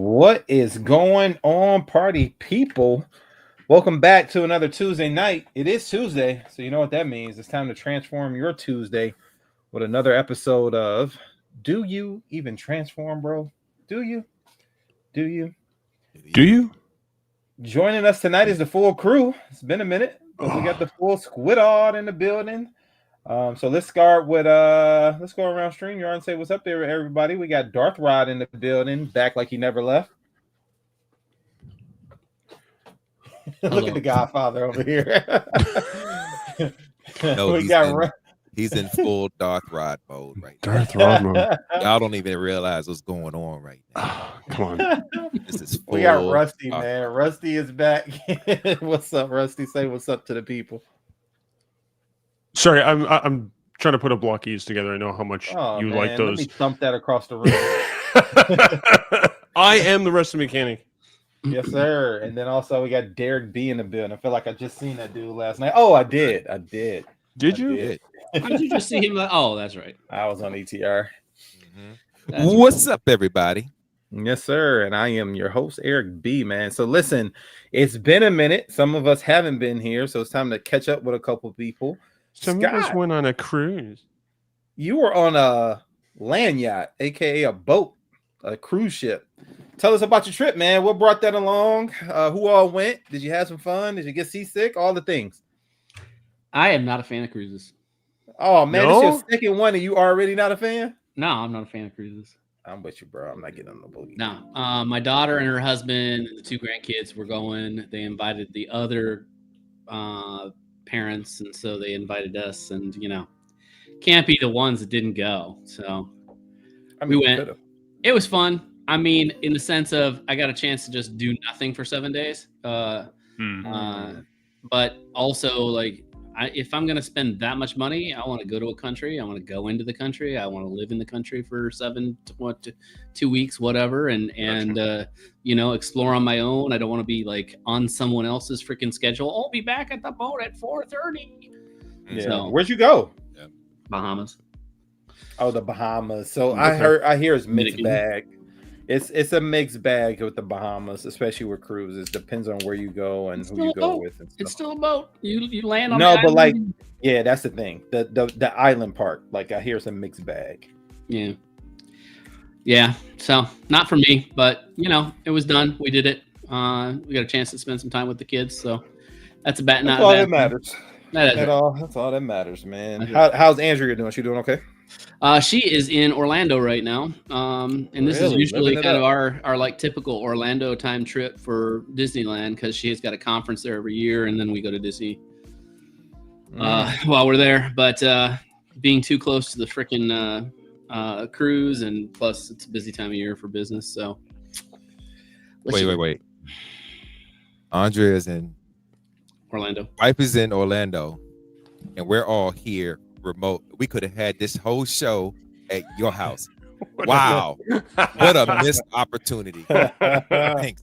What is going on, party people? Welcome back to another Tuesday night. It is Tuesday, so you know what that means. It's time to transform your Tuesday with another episode of Do You Even Transform, Bro? Do you? Do you? Do you? Joining us tonight is the full crew. It's been a minute, but we got the full squidard in the building. So let's start with let's go around StreamYard and say what's up there, everybody. We got Darth Rod in the building, back like he never left. Look at the Godfather over here. No, he's in full Darth Rod mode right now. Darth Rod mode. Y'all don't even realize what's going on right now. Come on. This is full. We got Rusty, man. Rusty is back. What's up, Rusty? Say what's up to the people. Sorry, I'm trying to put a block E's together. I know how much you like those. Let me thump that across the room. I am the rest of mechanic. Yes, sir. And then also we got Derek B in the building. I feel like I just seen that dude last night. Oh, I did. Did you? How did you just see him? Oh, that's right. I was on ETR. Mm-hmm. What's up, everybody? Yes, sir. And I am your host, Eric B, man. So listen, it's been a minute. Some of us haven't been here, so it's time to catch up with a couple people. Some of us went on a cruise. You were on a land yacht, aka a boat, a cruise ship. Tell us about your trip, man. What brought that along? Who all went? Did you have some fun? Did you get seasick? All the things. I am not a fan of cruises. Oh man, No? It's your second one, and you already not a fan? No, I'm not a fan of cruises. I'm with you, bro. I'm not getting on the boat. No, my daughter and her husband and the two grandkids were going. They invited the other parents, and so they invited us. And can't be the ones that didn't go. So we went. It was fun. I mean, in the sense of I got a chance to just do nothing for 7 days. But also, if I'm going to spend that much money, I want to go to a country. I want to go into the country. I want to live in the country for 2 weeks, whatever, and explore on my own. I don't want to be on someone else's freaking schedule. I'll be back at the boat at 4:30. Yeah. So, where'd you go? Bahamas. Oh, the Bahamas. So I hear it's mixed bag. It's a mixed bag with the Bahamas, especially with cruises. Depends on where you go and who you go with. And stuff. It's still a boat. You land on. No, but that's the thing. The island part. I hear it's a mixed bag. Yeah. So not for me, but it was done. We did it. We got a chance to spend some time with the kids, so that's That's all that matters. That's all that matters, man. How's Andrea doing? She doing okay? She is in Orlando right now, and this is usually kind of our typical Orlando time trip for Disneyland because she has got a conference there every year, and then we go to Disney while we're there. But being too close to the freaking cruise, and plus it's a busy time of year for business. So wait. Andrea is in Orlando. Wife is in Orlando, and we're all here. Remote. We could have had this whole show at your house. Wow, what a missed opportunity. Thanks.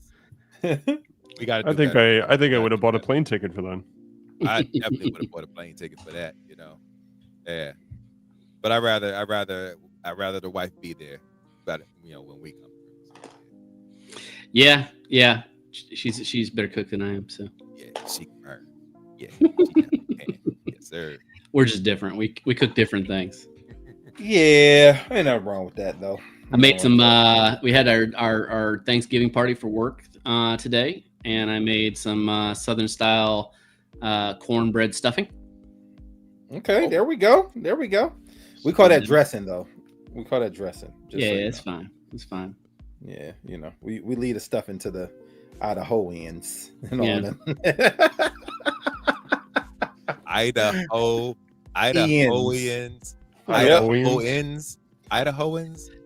We got. I think I would have bought a plane ticket for them. I definitely would have bought a plane ticket for that. Yeah. But I rather the wife be there. But when we come. Yeah. She's better cook than I am. So yeah, she can earn. Yeah, yes, sir. We're just different. We cook different things. Yeah, ain't nothing wrong with that though. I made some. We had our Thanksgiving party for work today, and I made some Southern style cornbread stuffing. Okay, there we go. We call that dressing though. It's fine. It's fine. Yeah, we lead the stuff into the Idahoans and all them. Idahoans.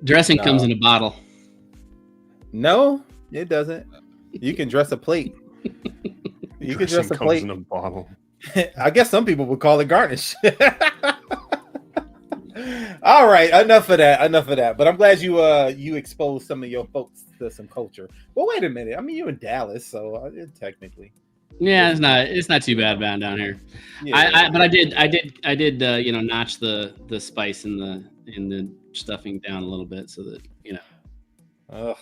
Dressing comes in a bottle. No, it doesn't. You can dress a plate. You can dress a plate in a bottle. I guess some people would call it garnish. All right, enough of that. But I'm glad you exposed some of your folks to some culture. Well, wait a minute. I mean, you're in Dallas, so technically. Yeah, it's not too bad down here. Yeah. But I did notch the spice in the stuffing down a little bit so that Ugh.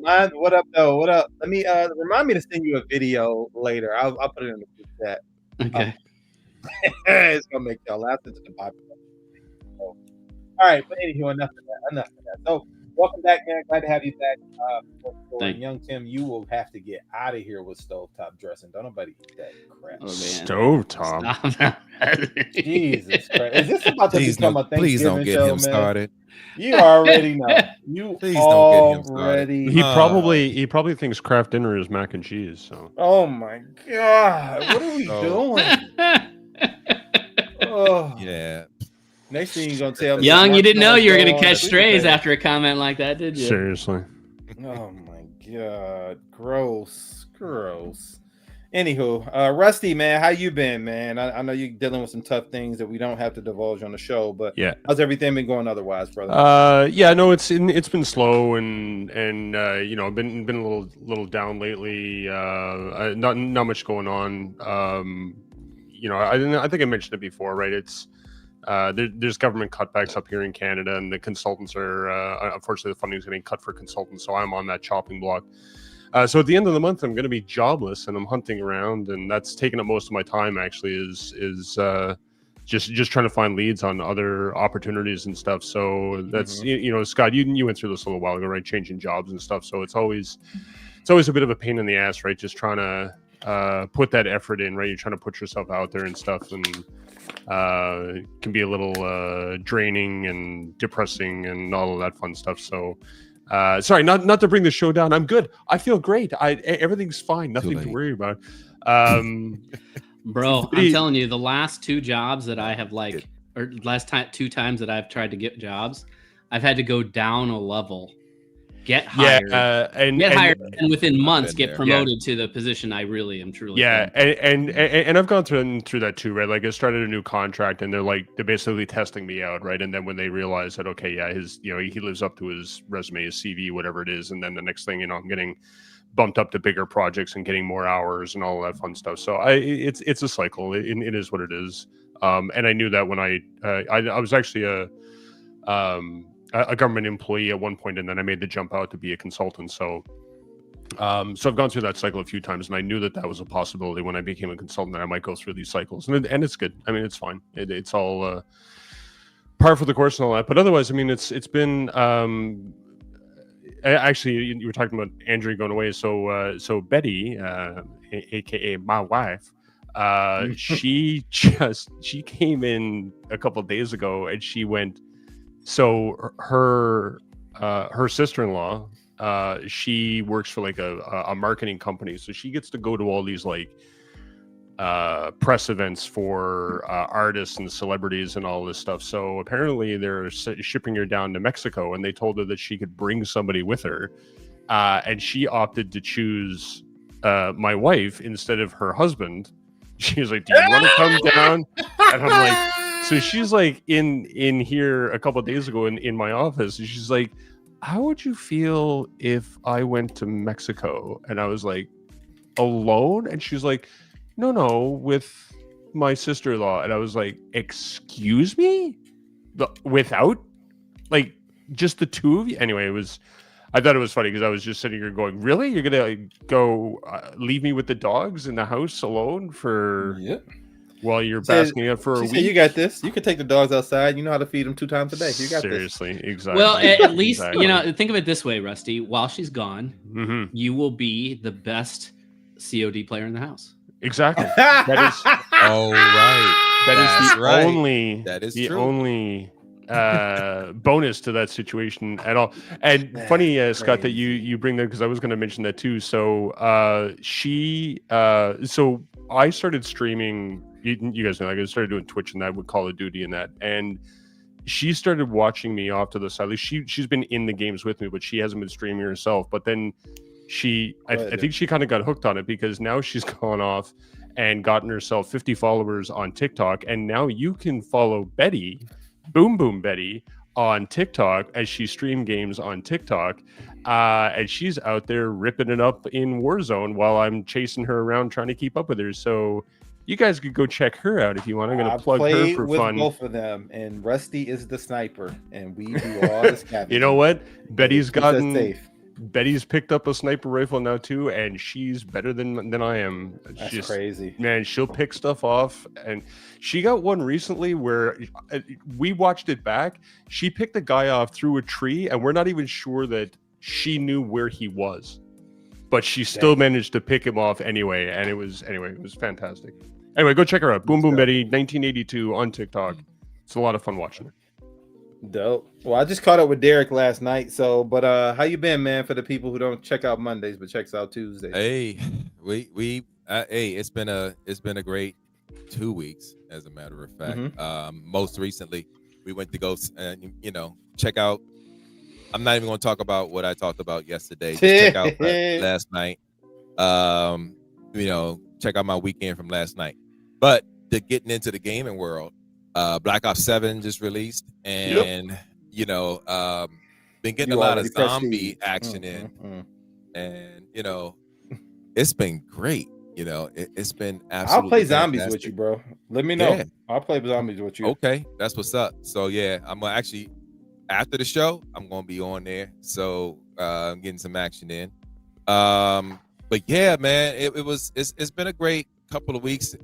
What up, though? What up? Let me remind me to send you a video later. I'll put it in the group chat. Okay. It's gonna make y'all laugh into the popular. So, all right, but anywho, enough of that. So, welcome back, man. Glad to have you back. For young Tim, you will have to get out of here with stovetop dressing. Don't nobody eat that crap. Oh, man. Stovetop. Stop. Jesus Christ! Is this about to become a Thanksgiving please don't get show, him man? started. You already know. You Please don't get him started. He probably thinks craft dinner is mac and cheese. So. Oh my God! What are we doing? Oh. Yeah. Next thing you're gonna tell me, Young, you didn't know you were gonna on catch Sweet strays Potato. after a comment like that, did you? Seriously. Oh my God! Gross. Anywho, Rusty, man, how you been, man? I know you're dealing with some tough things that we don't have to divulge on the show, but Yeah. how's everything been going otherwise, brother? Yeah, no, it's been slow and you know, been a little down lately. Not much going on. You know, I think I mentioned it before, right? It's there's government cutbacks up here in Canada, and the consultants are unfortunately the funding is getting cut for consultants, so I'm on that chopping block. So at the end of the month, I'm going to be jobless, and I'm hunting around, and that's taking up most of my time. Actually, is just trying to find leads on other opportunities and stuff. So that's you know, Scott, you went through this a little while ago, right? Changing jobs and stuff. So it's always a bit of a pain in the ass, right? Just trying to put that effort in, right? You're trying to put yourself out there and stuff, and it can be a little draining and depressing and all of that fun stuff. So. Sorry, not to bring the show down. I'm good. I feel great. Everything's fine. Nothing to worry about. Bro, I'm telling you, the last two jobs that I have two times that I've tried to get jobs, I've had to go down a level, get hired, and within months get promoted to the position I really am truly. Yeah, and I've gone through that too, right? Like I started a new contract, and they're basically testing me out, right? And then when they realize that, okay, yeah, he lives up to his resume, his CV, whatever it is, and then the next thing, you know, I'm getting bumped up to bigger projects and getting more hours and all of that fun stuff. So it's a cycle. It is what it is. And I knew that when I was actually a government employee at one point, and then I made the jump out to be a consultant. So I've gone through that cycle a few times, and I knew that was a possibility when I became a consultant, that I might go through these cycles, and it's good. I mean, it's fine. It's all par for the course and all that. But otherwise, I mean, it's been actually, you were talking about Andrew going away. So Betty, aka my wife, she came in a couple of days ago, and she went. So her sister-in-law, she works for like a marketing company, so she gets to go to all these like press events for artists and celebrities and all this stuff. So apparently they're shipping her down to Mexico, and they told her that she could bring somebody with her, and she opted to choose my wife instead of her husband. She was like, "Do you want to come down?" And I'm like. So she's like in here a couple of days ago in my office, and she's like, "How would you feel if I went to Mexico?" And I was like, "Alone?" And she's like, No, with my sister-in-law." And I was like, "Excuse me? Without, like, just the two of you?" Anyway, I thought it was funny because I was just sitting here going, "Really? You're gonna go leave me with the dogs in the house alone for?" Yep. While you're basking up for a week. You got this. You can take the dogs outside. You know how to feed them 2 times a day. You got Seriously, this. Exactly. Well, at least, you know, think of it this way, Rusty. While she's gone, you will be the best COD player in the house. Exactly. That is. Oh, right. That is the only bonus to that situation at all. And that's funny, Scott, that you bring that, because I was going to mention that too. So so I started streaming. You guys know, like, I started doing Twitch and that with Call of Duty and that, and she started watching me off to the side. Like she's been in the games with me, but she hasn't been streaming herself. But then I think she kind of got hooked on it, because now she's gone off and gotten herself 50 followers on TikTok, and now you can follow Betty, Boom Boom Betty, on TikTok as she stream games on TikTok, and she's out there ripping it up in Warzone while I'm chasing her around trying to keep up with her. So you guys could go check her out if you want. I'm going to plug her for with fun. Both of them, and Rusty is the sniper, and we do all the scavenging. You know what? Betty's gotten Betty's picked up a sniper rifle now too, and she's better than I am. That's crazy. Man, she'll pick stuff off, and she got one recently where we watched it back. She picked a guy off through a tree, and we're not even sure that she knew where he was, but she still managed to pick him off anyway. And it was fantastic. Anyway, go check her out. Boom Boom Betty 1982 on TikTok. It's a lot of fun watching her. Dope. Well, I just caught up with Derek last night. So, but how you been, man? For the people who don't check out Mondays but checks out Tuesdays. Hey, it's been a great 2 weeks, as a matter of fact. Most recently, we went to go check out. I'm not even going to talk about what I talked about yesterday. Just check out last night. Check out my weekend from last night. But getting into the gaming world. Black Ops 7 just released, and been getting a lot of zombie action in, and it's been great. It's been absolutely. I'll play zombies fantastic. with you, bro. Let me know. Yeah. I'll play zombies with you. Okay, that's what's up. So yeah, I'm gonna actually after the show, I'm gonna be on there. So I'm getting some action in. But yeah, man, it's been a great couple of weeks.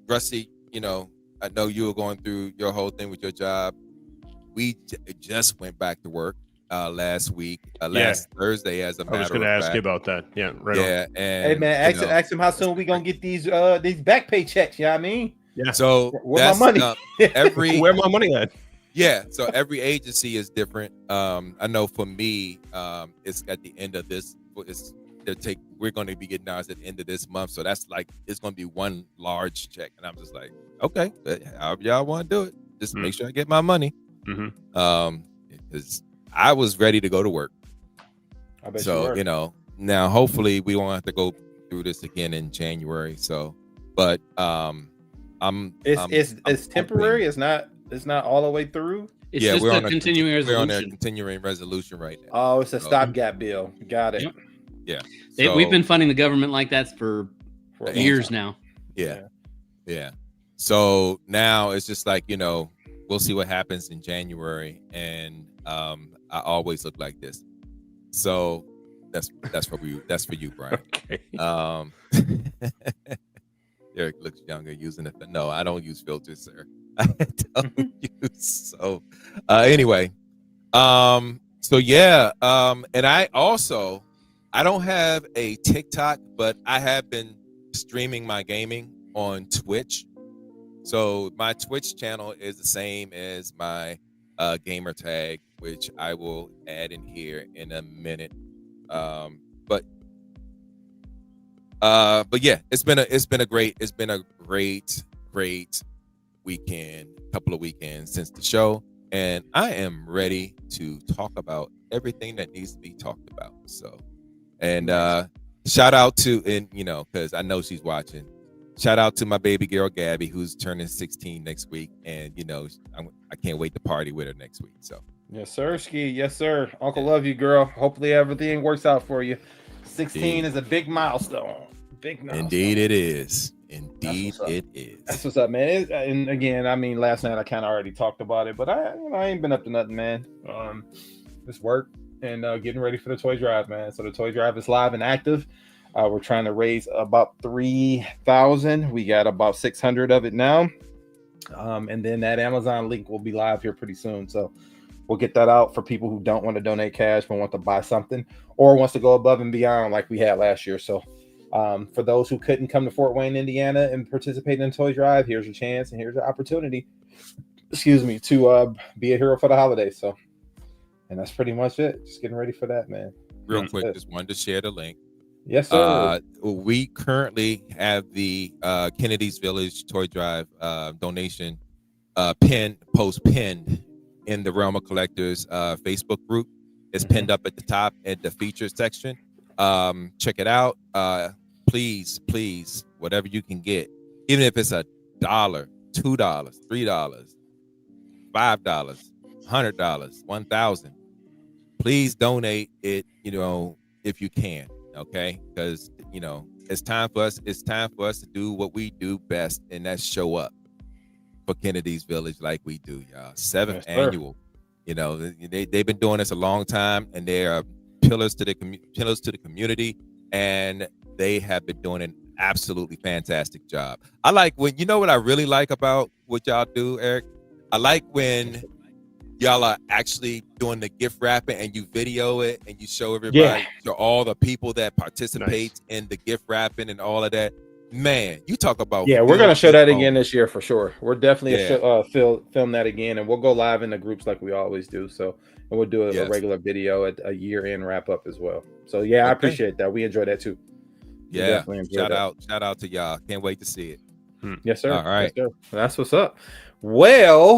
Rusty, I know you were going through your whole thing with your job. We just went back to work last week, last Thursday, as a matter of fact. I was going to ask you about that. Yeah, right. Yeah, on. and hey man, ask him how soon we gonna get these back pay checks. You know what I mean? Yeah. So where my money? Where my money at? Yeah. So every agency is different. I know for me, it's at the end of this. We're going to be getting ours at the end of this month, so that's like it's going to be one large check, and I'm just like, okay, however y'all want to do it, just make sure I get my money. Because I was ready to go to work. I bet so you were. Now hopefully we won't have to go through this again in January. So, but it's temporary. It's not all the way through. It's just we're a on continuing resolution. We're on a continuing resolution right now. Oh, it's a stopgap bill. Got it. Yep. Yeah, we've been funding the government like that for years now. Yeah. So now it's just like we'll see what happens in January, and I always look like this. So that's for you. That's for you, Brian. Okay. Eric looks younger using it. No, I don't use filters, sir. I don't use. So anyway, so yeah, and I don't have a TikTok, but I have been streaming my gaming on Twitch. So my Twitch channel is the same as my gamer tag, which I will add in here in a minute. But yeah, it's been a great weekend, couple of weekends since the show, and I am ready to talk about everything that needs to be talked about. So. And shout out to, because I know she's watching. Shout out to my baby girl Gabby, who's turning 16 next week, and I can't wait to party with her next week. So yes, sir, Ski. Yes, sir. Uncle love you, girl. Hopefully everything works out for you. 16 is a big milestone. Big milestone. Indeed, it is. Indeed, it is. That's what's up, man. And again, I mean, last night I kind of already talked about it, but I ain't been up to nothing, man. This work. And getting ready for the toy drive, man. So the toy drive is live and active. We're trying to raise about 3,000. We got about 600 of it now. And then that Amazon link will be live here pretty soon. So we'll get that out for people who don't want to donate cash but want to buy something or wants to go above and beyond like we had last year. So for those who couldn't come to Fort Wayne, Indiana and participate in the toy drive, here's your chance and here's your opportunity, to be a hero for the holidays. So. And that's pretty much it. Just getting ready for that, man. Real quick, just wanted to share the link. Yes, sir. We currently have the Kennedy's Village Toy Drive donation pinned in the Realm of Collectors Facebook group. It's pinned up at the top at the features section. Check it out. Please, whatever you can get, even if it's $1, $2, $3, $5, $100, 1,000. Please donate it, if you can, okay? Because it's time for us to do what we do best, and that's show up for Kennedy's Village like we do, y'all. 7th annual You know, they've been doing this a long time, and they are pillars to the community, and they have been doing an absolutely fantastic job. I like when, you know what I really like about what y'all do, Eric? I like when y'all are actually doing the gift wrapping and you video it and you show everybody, show all the people that participate in the gift wrapping and all of that. Man, you talk about we're gonna show that again this year for sure. We're definitely film that again, and we'll go live in the groups like we always do. So, and we'll do a regular video at a year-end wrap up as well. So I appreciate that. We enjoy that too. Yeah, shout out to y'all. Can't wait to see it. Yes, sir. All right, yes, sir. That's what's up. Well,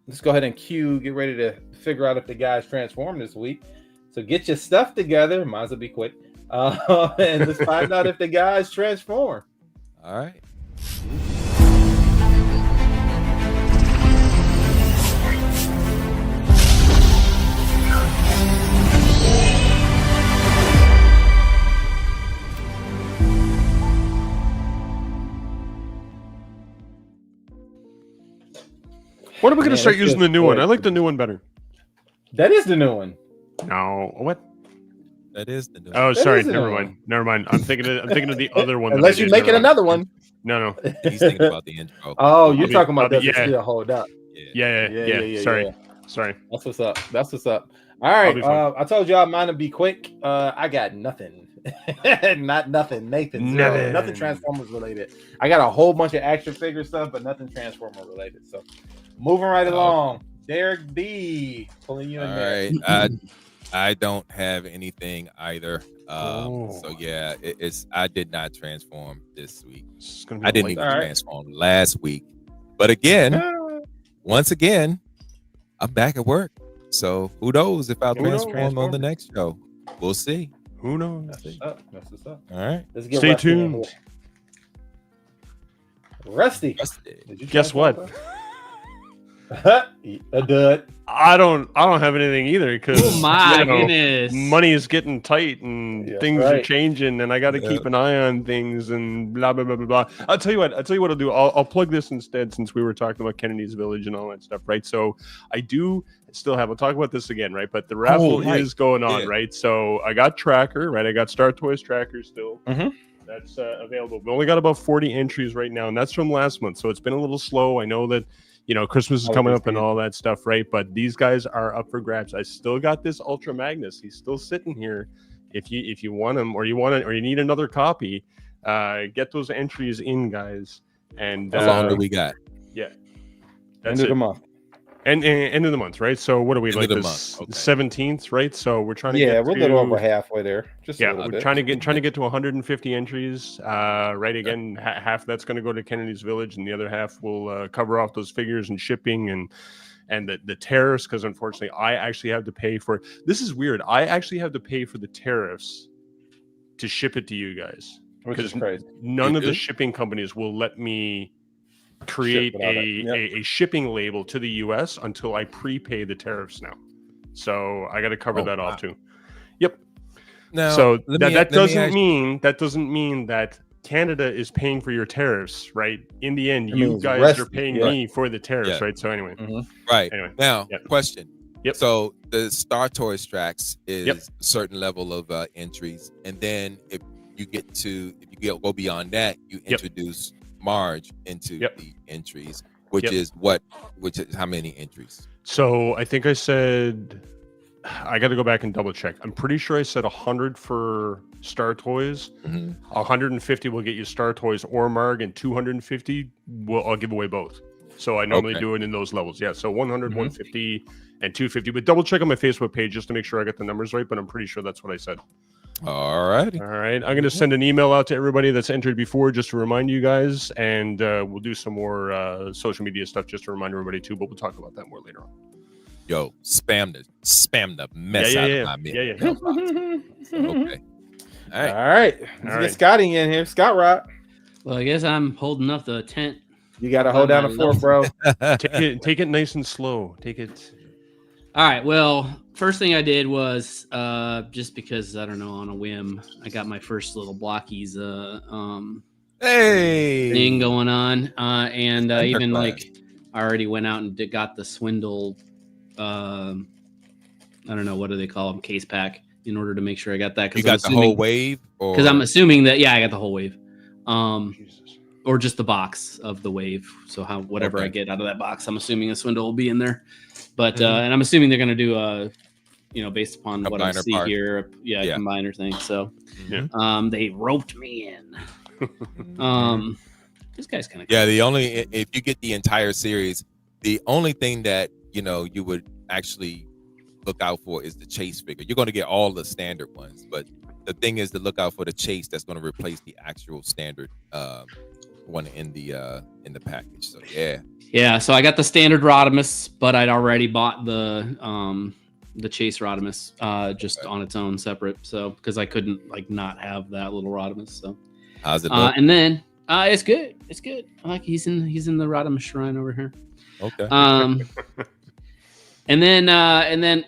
let's go ahead and get ready to figure out if the guys transform this week. So get your stuff together. Might as well be quick. And let's find out if the guys transform. All right. When are we going to start using the new one? I like the new one better. That is the new one. No, what? That is the new one. Oh, sorry. Never mind. I'm thinking of the other one. Unless you're making another one. No. He's thinking about the intro. Oh, you're talking about that still hold up. Yeah. Sorry. That's what's up. All right. I told y'all mine would be quick. I got nothing. Not nothing. Nothing Transformers related. I got a whole bunch of action figure stuff, but nothing Transformer related. So moving right along. Derek B. Pulling you in there. All right. I don't have anything either. So yeah, I did not transform this week. I didn't even transform last week. But once again, I'm back at work. So who knows if I'll transform on the next show? We'll see. Who knows? That's what's up. All right. Let's get Stay tuned. Rusty. Guess what? A dud. I don't have anything either because goodness, money is getting tight and things are changing, and I got to keep an eye on things and blah blah blah blah blah. I'll tell you what I'll do. I'll plug this instead, since we were talking about Kennedy's Village and all that stuff, right? So I do still have. We'll talk about this again, right? But the raffle is going on, right? So I got Tracker, right? I got Star Toys Tracker still. That's available. We only got about 40 entries right now, and that's from last month. So it's been a little slow. I know that. Christmas is coming up and all that stuff, right? But these guys are up for grabs. I still got this Ultra Magnus. He's still sitting here. If you want him, or you need another copy, get those entries in, guys. And how long do we got? Yeah, that's end of the month. And end of the month, right? So what are we, like this 17th, right? So we're trying to we're a little over halfway there. We're trying to get to 150 entries. Right, again, half that's going to go to Kennedy's Village, and the other half will cover off those figures and shipping and the tariffs, because unfortunately I actually have to pay for. This is weird. I actually have to pay for the tariffs to ship it to you guys, which is crazy. None of the shipping companies will let me create a shipping label to the US until I prepay the tariffs now. So I got to cover that off too. Yep. Now, so that doesn't mean that Canada is paying for your tariffs, right? In the end, you guys are paying me for the tariffs, right? So anyway. Right. Anyway. Now, question. Yep. So the Star Toys tracks is a certain level of entries, and then if you go beyond that, you introduce Marge into the entries, which is how many entries? So I think I said, I got to go back and double check. I'm pretty sure I said 100 for Star Toys. 150 will get you Star Toys or Marg, and 250 I'll give away both. So I normally do it in those levels. Yeah, so 100, 150, and 250. But double check on my Facebook page just to make sure I got the numbers right. But I'm pretty sure that's what I said. All right. I'm going to send an email out to everybody that's entered before, just to remind you guys, and we'll do some more social media stuff just to remind everybody too. But we'll talk about that more later on. Yo, spam the mess out of my mail. Okay. All right. Let's get Scotty in here. Scott Rock. Well, I guess I'm holding up the tent. You got to hold down the fort, bro. Take it nice and slow. Take it. All right. Well, first thing I did was just because, I don't know, on a whim, I got my first little blockies thing going on. And even like I already went out and got the Swindle I don't know, what do they call them, case pack, in order to make sure I got that. You got the whole wave, because I'm assuming that I got the whole wave, Jesus. or just the box of the wave. So whatever I get out of that box, I'm assuming a swindle will be in there. But and I'm assuming they're going to do based upon what I see here, combiner thing. So they roped me in. This guy's kind of cool. If you get the entire series, the only thing that you would actually look out for is the chase figure. You're going to get all the standard ones, but the thing is to look out for the chase that's going to replace the actual standard one in the package. So so I got the standard Rodimus, but I'd already bought the chase Rodimus on its own separate, so because I couldn't not have that little Rodimus. So how's it look? And then it's good, he's in the Rodimus shrine over here. Okay. And then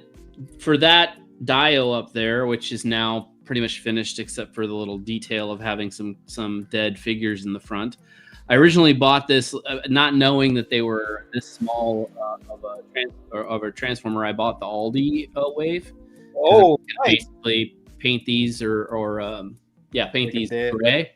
for that Dio up there, which is now pretty much finished except for the little detail of having some dead figures in the front. I originally bought this not knowing that they were this small of a transformer. I bought the Aldi wave. Oh, nice. Basically paint these or paint these gray,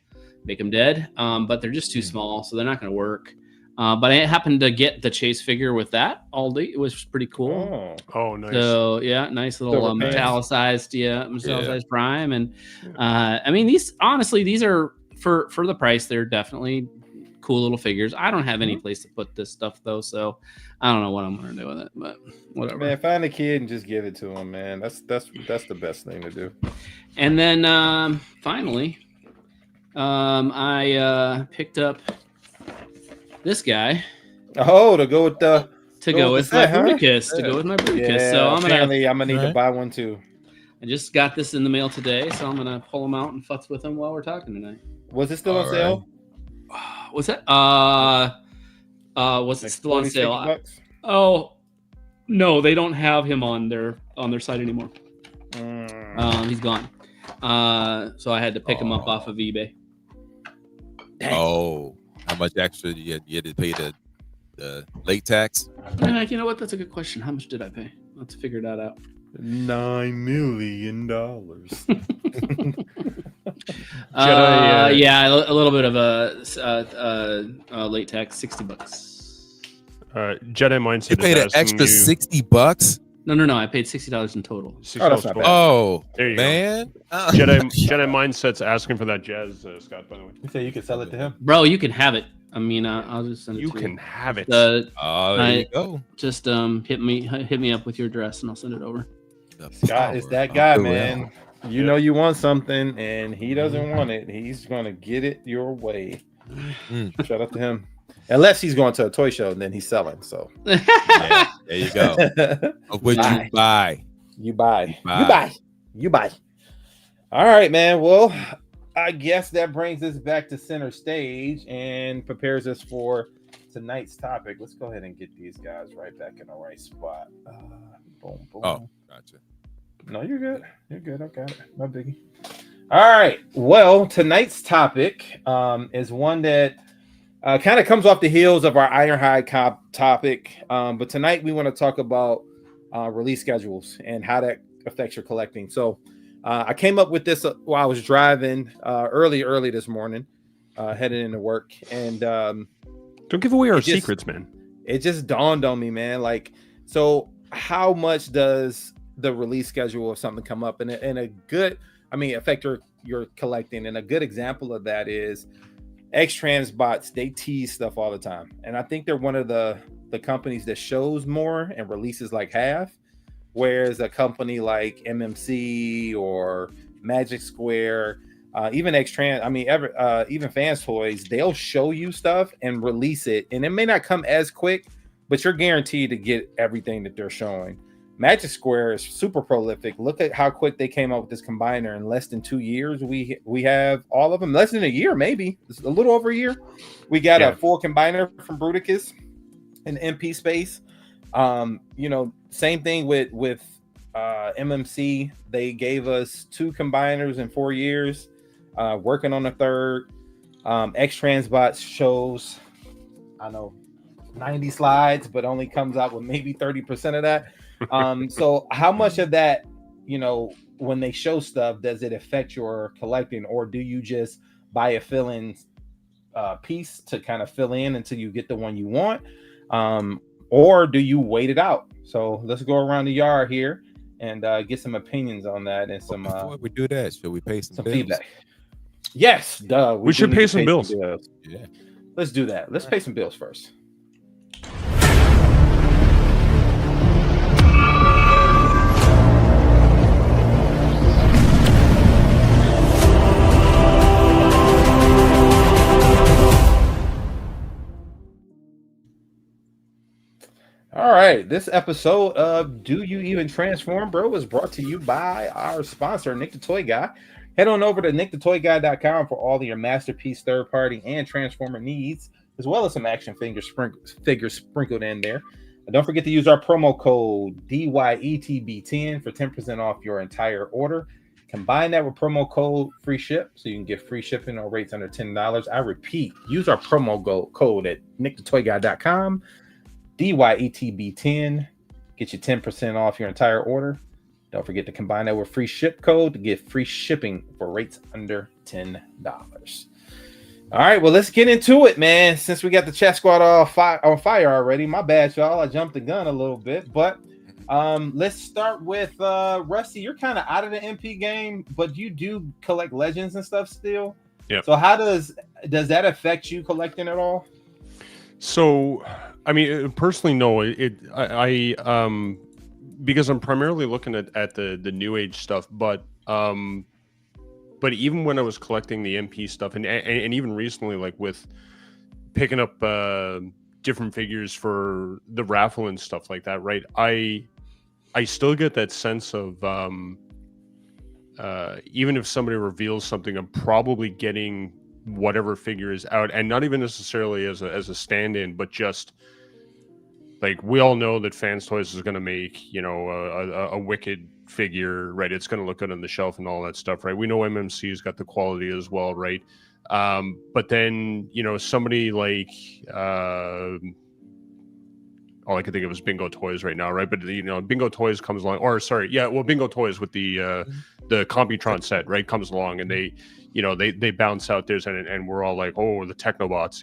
make them dead. But they're just too small, so they're not going to work. But I happened to get the chase figure with that Aldi. It was pretty cool. Oh, nice. So nice little metallicized prime. And I mean, these are for the price, they're definitely cool little figures. I don't have any place to put this stuff though, so I don't know what I'm gonna do with it, but whatever. Man, find a kid and just give it to him, man. That's the best thing to do. And then finally, I picked up this guy. Oh, to go with my Bruticus. To go with my Bruticus. Yeah, so I'm gonna need to buy one too. I just got this in the mail today, so I'm gonna pull him out and futz with him while we're talking tonight. Was it still on sale? Was that? Was it still on sale? Oh, no, they don't have him on their site anymore. He's gone. So I had to pick him up off of eBay. Dang. Oh, how much extra you had to pay the late tax? You know what? That's a good question. How much did I pay? Let's figure that out. $9 million. A little bit of a late tax, $60. Jedi Mindset. You paid an extra $60? No. I paid $60 in total. Oh, there you man. Go. Jedi Mindset's asking for that jazz, Scott. By the way, you say you can sell it to him, bro. You can have it. I mean, I'll just send it to you. You can have it. There you go. Just hit me up with your address and I'll send it over. Scott is that guy, man. You know you want something and he doesn't want it. He's gonna get it your way. Shout out to him. Unless he's going to a toy show and then he's selling. So there you go. What you buy? You buy. All right, man. Well, I guess that brings us back to center stage and prepares us for tonight's topic. Let's go ahead and get these guys right back in the right spot. Boom. Oh, gotcha. No, you're good. You're good. I got it. No biggie. All right. Well, tonight's topic is one that kind of comes off the heels of our Ironhide Cop topic. But tonight we want to talk about release schedules and how that affects your collecting. So I came up with this while I was driving early this morning, heading into work. And don't give away our secrets, man. It just dawned on me, man. Like, so how much does the release schedule of something come up? And a good, affect your collecting. And a good example of that is X-Trans bots. They tease stuff all the time. And I think they're one of the companies that shows more and releases like half. Whereas a company like MMC or Magic Square, even X-Trans, even Fans Toys, they'll show you stuff and release it. And it may not come as quick, but you're guaranteed to get everything that they're showing. Magic Square is super prolific. Look at how quick they came up with this combiner. In less than 2 years, we have all of them. Less than a year, maybe. It's a little over a year. We got a full combiner from Bruticus in MP space. Same thing with MMC. They gave us 2 combiners in 4 years. Working on a third. X-Transbots shows, 90 slides, but only comes out with maybe 30% of that. So how much of that, when they show stuff, does it affect your collecting, or do you just buy a fill-in piece to kind of fill in until you get the one you want, or do you wait it out? So let's go around the yard here and get some opinions on that and some Before we do that, should we pay some bills? feedback. Yes, duh. We should do need pay to some bills. Yeah. Let's do that. Let's pay some bills first. All right, this episode of Do You Even Transform, Bro, is brought to you by our sponsor, Nick the Toy Guy. Head on over to nickthetoyguy.com for all of your masterpiece, third-party, and transformer needs, as well as some action figures sprinkled in there. And don't forget to use our promo code DYETB10 for 10% off your entire order. Combine that with promo code free ship so you can get free shipping on rates under $10. I repeat, use our promo code at nickthetoyguy.com. DYETB10, get you 10% off your entire order. Don't forget to combine that with free ship code to get free shipping for rates under $10. All right, well, let's get into it, man. Since we got the chat squad on fire already, my bad, y'all. I jumped the gun a little bit, but let's start with Rusty. You're kind of out of the MP game, but you do collect legends and stuff still. Yeah. So how does that affect you collecting at all? So, I mean, personally, no. I because I'm primarily looking at the new age stuff, but even when I was collecting the MP stuff, and even recently, like with picking up different figures for the raffle and stuff like that, right? I still get that sense of even if somebody reveals something, I'm probably getting whatever figure is out, and not even necessarily as a stand-in, but just like we all know that Fans Toys is going to make a wicked figure, right? It's going to look good on the shelf and all that stuff, right? We know MMC's got the quality as well, right? But then somebody like all I can think of is Bingo Toys right now, right? But Bingo Toys comes along, Bingo Toys with the Computron set, right, comes along, and they bounce out theirs, and we're all like, oh, the Technobots,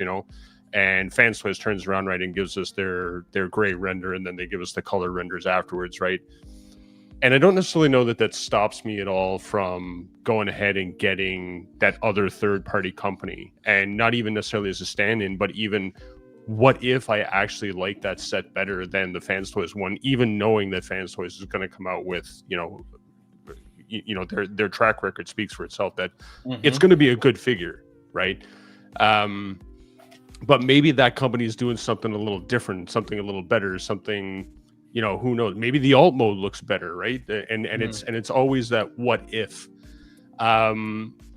and Fans Toys turns around, right, and gives us their gray render, and then they give us the color renders afterwards, right? And I don't necessarily know that stops me at all from going ahead and getting that other third-party company, and not even necessarily as a stand-in, but even what if I actually like that set better than the Fans Toys one, even knowing that Fans Toys is going to come out with, their track record speaks for itself, that it's going to be a good figure, right? But maybe that company is doing something a little different, something a little better, something, who knows? Maybe the alt mode looks better, right? And it's always that what if.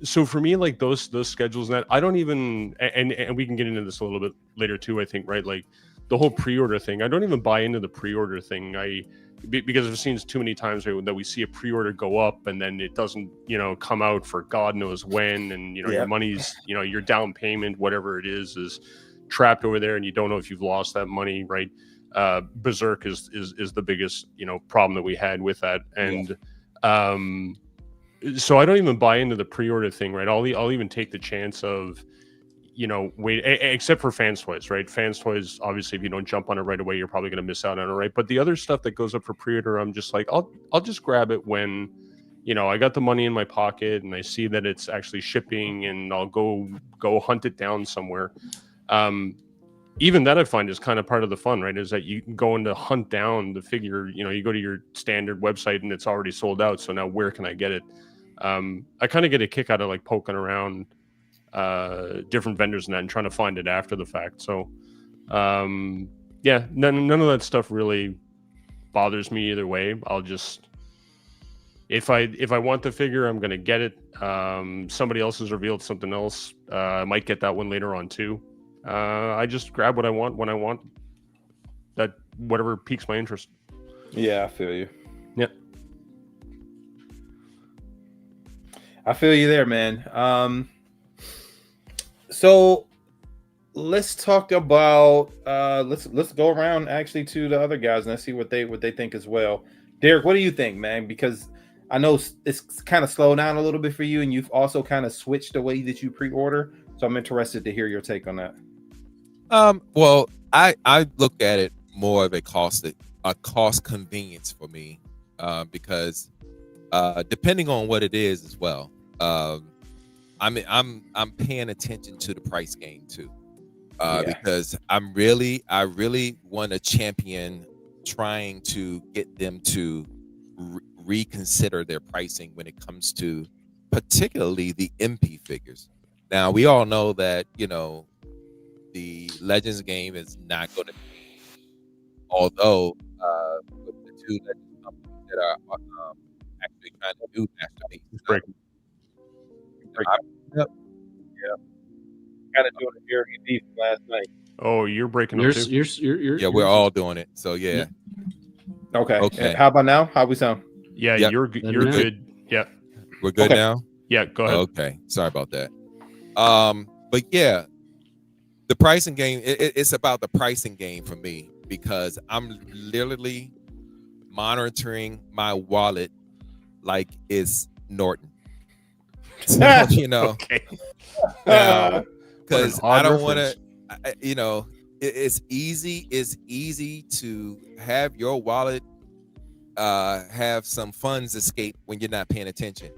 So for me, like those schedules, that I don't even, and we can get into this a little bit later too, I think, right? Like the whole pre-order thing, I don't even buy into the pre-order thing. Because I've seen too many times that we see a pre-order go up and then it doesn't, come out for God knows when, and your money's, your down payment, whatever it is trapped over there, and you don't know if you've lost that money, right? Berserk is the biggest, problem that we had with that, and so I don't even buy into the pre-order thing, right? I'll even take the chance of, wait, except for Fans Toys, right? Fans Toys, obviously, if you don't jump on it right away, you're probably going to miss out on it, right? But the other stuff that goes up for pre-order, I'm just like, I'll just grab it when, I got the money in my pocket and I see that it's actually shipping, and I'll go hunt it down somewhere. Even that I find is kind of part of the fun, right? Is that you can go in to hunt down the figure, you go to your standard website and it's already sold out. So now where can I get it? I kind of get a kick out of like poking around different vendors and that, and trying to find it after the fact. So none of that stuff really bothers me either way. I'll just, if I want the figure, I'm gonna get it. Somebody else has revealed something else, I might get that one later on too. I just grab what I want when I want, that whatever piques my interest. Yeah, I feel you. Yeah, I feel you there, man. So let's talk about let's go around actually to the other guys and let's see what they think as well. Derek, what do you think, man? Because I know it's kind of slowed down a little bit for you, and you've also kind of switched the way that you pre-order. So I'm interested to hear your take on that. Well, I look at it more of a cost convenience for me, because depending on what it is as well. I'm paying attention to the price game too, because I really want to champion trying to get them to reconsider their pricing when it comes to particularly the MP figures. Now we all know that the Legends game is not going to, although with the two Legends companies that are actually trying to do masterpieces. Yeah, kind of doing it here indeed last night. Oh, you're breaking up too. Yeah, we're all doing it. So yeah. Okay. Okay. How about now? How we sound? Yeah, Yep. you're good. Yeah. We're good Okay. now? Yeah, go ahead. Okay. Sorry about that. But yeah, the pricing game, it's about the pricing game for me, because I'm literally monitoring my wallet like it's Norton. So, Okay. because What an odd I don't want reference. to, it's easy to have your wallet have some funds escape when you're not paying attention.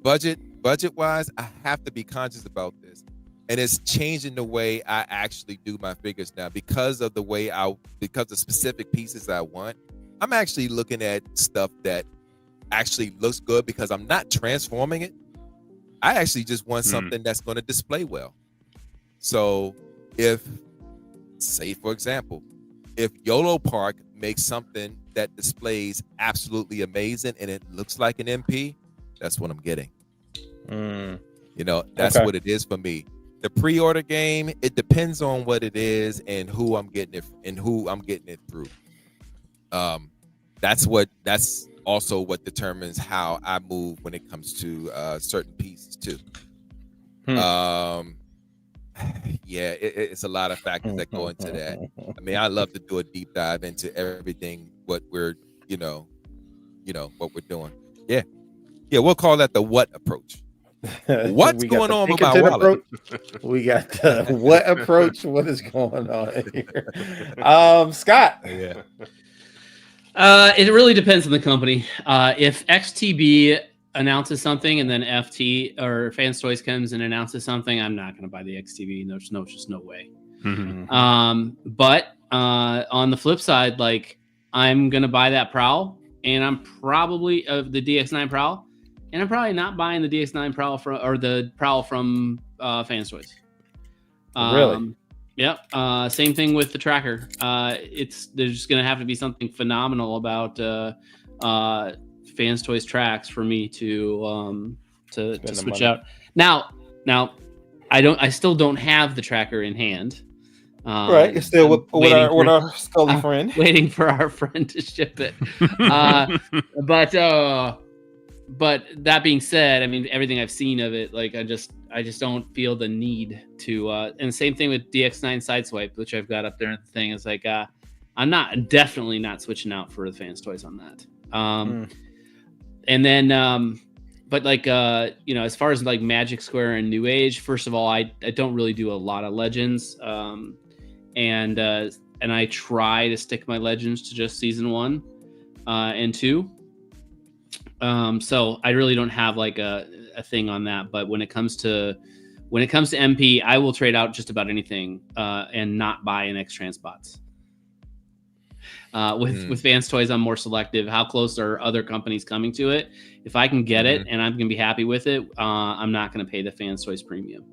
Budget wise, I have to be conscious about this, and it's changing the way I actually do my figures now because of the specific pieces I want. I'm actually looking at stuff that actually looks good because I'm not transforming it. I actually just want something that's going to display well. So if, say for example, if YOLO Park makes something that displays absolutely amazing and it looks like an MP, that's what I'm getting. That's Okay. what it is for me. The pre-order game, it depends on what it is and who I'm getting it through. That's also what determines how I move when it comes to certain pieces too. Yeah, it's a lot of factors that go into that. I mean, I love to do a deep dive into everything what we're what we're doing. Yeah, we'll call that the what approach. What's going on with my wallet? We got the what approach. What is going on here? Scott. Yeah. It really depends on the company. If XTB announces something and then FT or Fans Toys comes and announces something, I'm not going to buy the XTB. There's just no way. But on the flip side, like, I'm going to buy that Prowl, and I'm probably of the DX9 Prowl, and I'm probably not buying the DX9 Prowl the Prowl from Fans Toys. Really? Yep. Same thing with the tracker. There's just gonna have to be something phenomenal about Fans Toys tracks for me to switch out. Now, I still don't have the tracker in hand. Right, you're still with our Scully friend, waiting for our friend to ship it. But that being said, I mean, everything I've seen of it, like, I just don't feel the need to. And same thing with DX9 Sideswipe, which I've got up there. And the thing is, like, I'm definitely not switching out for the Fans Toys on that. And then, but like, as far as like Magic Square and New Age, first of all, I don't really do a lot of Legends, and I try to stick my Legends to just season 1 and 2. So I really don't have like a thing on that. But when it comes to MP, I will trade out just about anything and not buy an X-Trans bots. With Fans Toys, I'm more selective. How close are other companies coming to it? If I can get it and I'm going to be happy with it, I'm not going to pay the Fans Toys premium.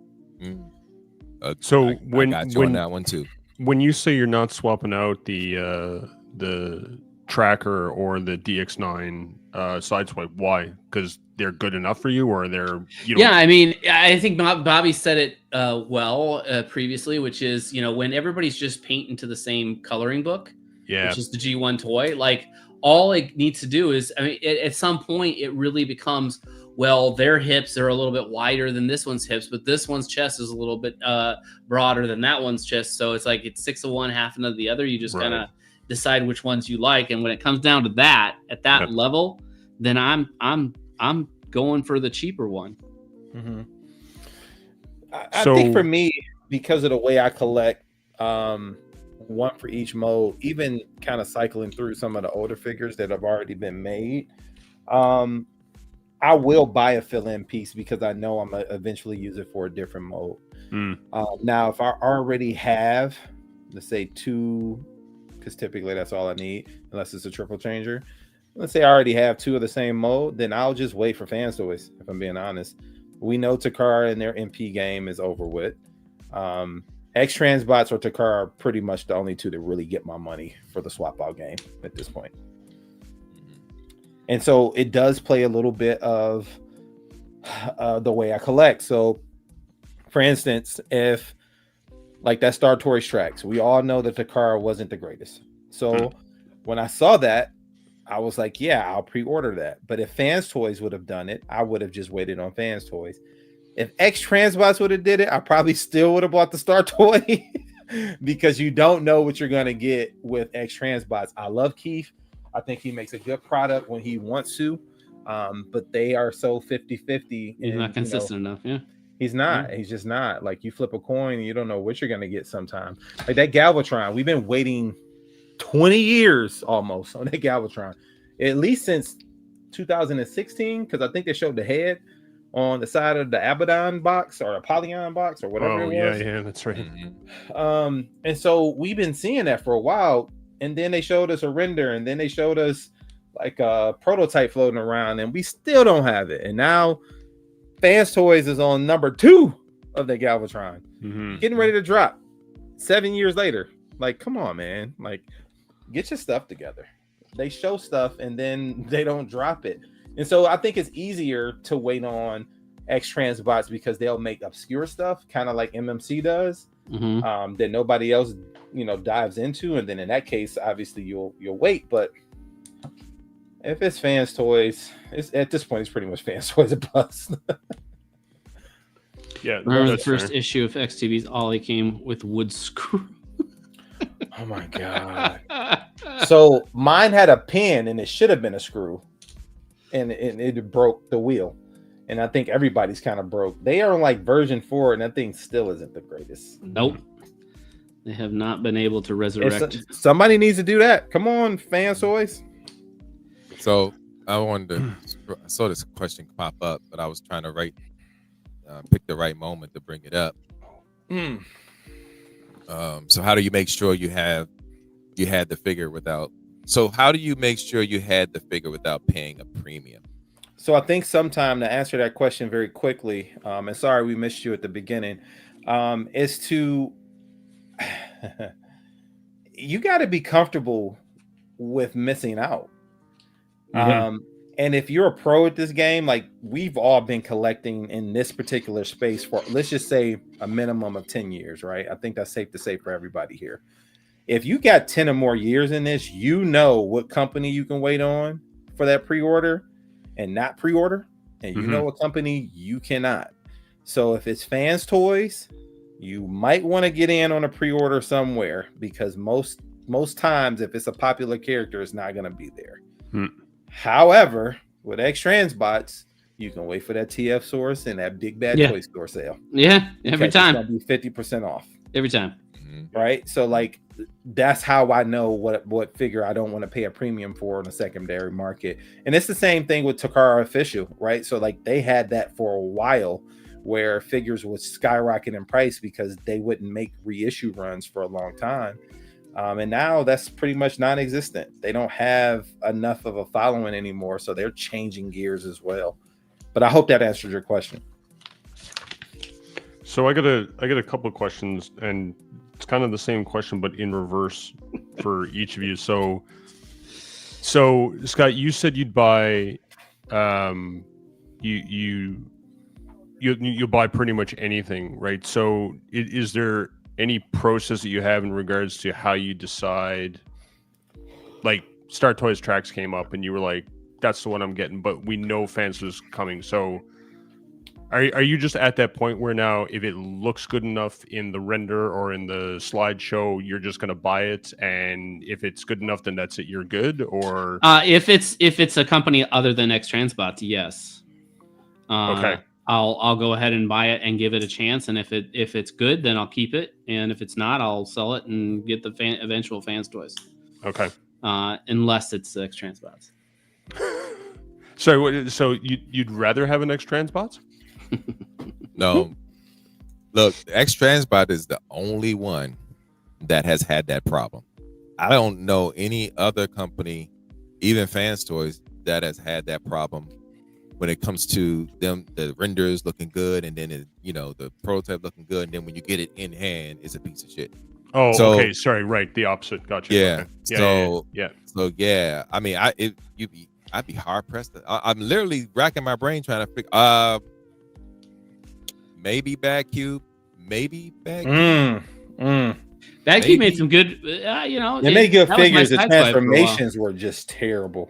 So I got you on that one too. When you say you're not swapping out the tracker or the DX9 Sideswipe, why? Because they're good enough for you, or they're Yeah, I mean, I think Bobby said it well previously, which is, when everybody's just painting to the same coloring book, which is the G1 toy, like, all it needs to do is, I mean, at some point it really becomes, well, their hips are a little bit wider than this one's hips, but this one's chest is a little bit broader than that one's chest. So it's like it's 6 of one, half of the other. You just kind of decide which ones you like. And when it comes down to that, at that level, then I'm going for the cheaper one. Mm-hmm. I think for me, because of the way I collect, one for each mode, even kind of cycling through some of the older figures that have already been made, I will buy a fill-in piece because I know I'm gonna eventually use it for a different mode. Now, if I already have, let's say 2, because typically that's all I need, unless it's a triple changer. Let's say I already have 2 of the same mode, then I'll just wait for Fans Toys, if I'm being honest. We know Takara and their MP game is over with. X-Transbots or Takara are pretty much the only 2 that really get my money for the swap out game at this point. And so it does play a little bit of the way I collect. So, for instance, if like that Star Toys tracks, we all know that Takara wasn't the greatest. So when I saw that, I was like, yeah, I'll pre-order that. But if Fans Toys would have done it, I would have just waited on Fans Toys. If X-Transbots would have did it, I probably still would have bought the Star Toy because you don't know what you're going to get with X-Transbots. I love Keith. I think he makes a good product when he wants to, but they are so 50-50. He's not consistent enough, yeah. He's not. He's just not. Like, you flip a coin, and you don't know what you're going to get sometimes. Like that Galvatron, we've been waiting 20 years almost on that Galvatron, at least since 2016, because I think they showed the head on the side of the Abaddon box or a Apollyon box or whatever it was. Yeah, that's right. And so we've been seeing that for a while. And then they showed us a render, and then they showed us like a prototype floating around, and we still don't have it. And now Fans Toys is on number 2 of the Galvatron, getting ready to drop 7 years later. Like, come on, man. Like, get your stuff together. They show stuff, and then they don't drop it. And so I think it's easier to wait on X-Transbots because they'll make obscure stuff, kind of like MMC does, that nobody else dives into, and then in that case obviously you'll wait. But if it's Fans Toys, it's at this point it's pretty much Fans Toys a bust. Yeah, remember the first issue of XTV's Ollie came with wood screw. Oh my god. So mine had a pin and it should have been a screw, and it broke the wheel, and I think everybody's kind of broke. They are like version 4, and that thing still isn't the greatest. Nope. They have not been able to resurrect. Somebody needs to do that. Come on, Fans Toys. So I saw this question pop up, but I was trying to pick the right moment to bring it up. So how do you make sure you had the figure without? So how do you make sure you had the figure without paying a premium? So I think sometime to answer that question very quickly, and sorry we missed you at the beginning, is to you got to be comfortable with missing out. And if you're a pro at this game, like we've all been collecting in this particular space for, let's just say, a minimum of 10 years, right? I think that's safe to say for everybody here. If you got 10 or more years in this, you know what company you can wait on for that pre-order and not pre-order, and you know what company you cannot. So if it's Fans Toys, you might want to get in on a pre-order somewhere, because most times if it's a popular character, it's not going to be there. However, with X-Transbots, you can wait for that TF source and that big bad toy store sale. Yeah, every time. It's going to be 50% off. Every time. Right? So like that's how I know what figure I don't want to pay a premium for in the secondary market. And it's the same thing with Takara Official, right? So like they had that for a while, where figures would skyrocket in price because they wouldn't make reissue runs for a long time. And now that's pretty much non-existent. They don't have enough of a following anymore, so they're changing gears as well. But I hope that answered your question. So I got a couple of questions, and it's kind of the same question, but in reverse for each of you. So Scott, you said you'd buy, you'll buy pretty much anything, right? So is there any process that you have in regards to how you decide? Like Star Toys tracks came up and you were like, that's the one I'm getting, but we know fans is coming. So are you just at that point where now if it looks good enough in the render or in the slideshow, you're just going to buy it, and if it's good enough, then that's it, you're good? Or if it's a company other than X Transbots, yes. Okay. I'll go ahead and buy it and give it a chance, and if it's good, then I'll keep it, and if it's not, I'll sell it and get the eventual fans toys. Okay. Unless it's X Transbots. So you'd rather have an X Transbots? No. Look, X Transbot is the only one that has had that problem. I don't know any other company, even Fans Toys, that has had that problem when it comes to them, the renders looking good, and then the prototype looking good, and then when you get it in hand, it's a piece of shit. Oh, So, okay. Sorry, right. The opposite. Gotcha. Yeah. Okay. Yeah, So I mean, I'd be hard pressed. I'm literally racking my brain trying to figure. Maybe Bad Cube, maybe Bad Cube. Bad Cube made some good. They made good figures. The transformations were just terrible.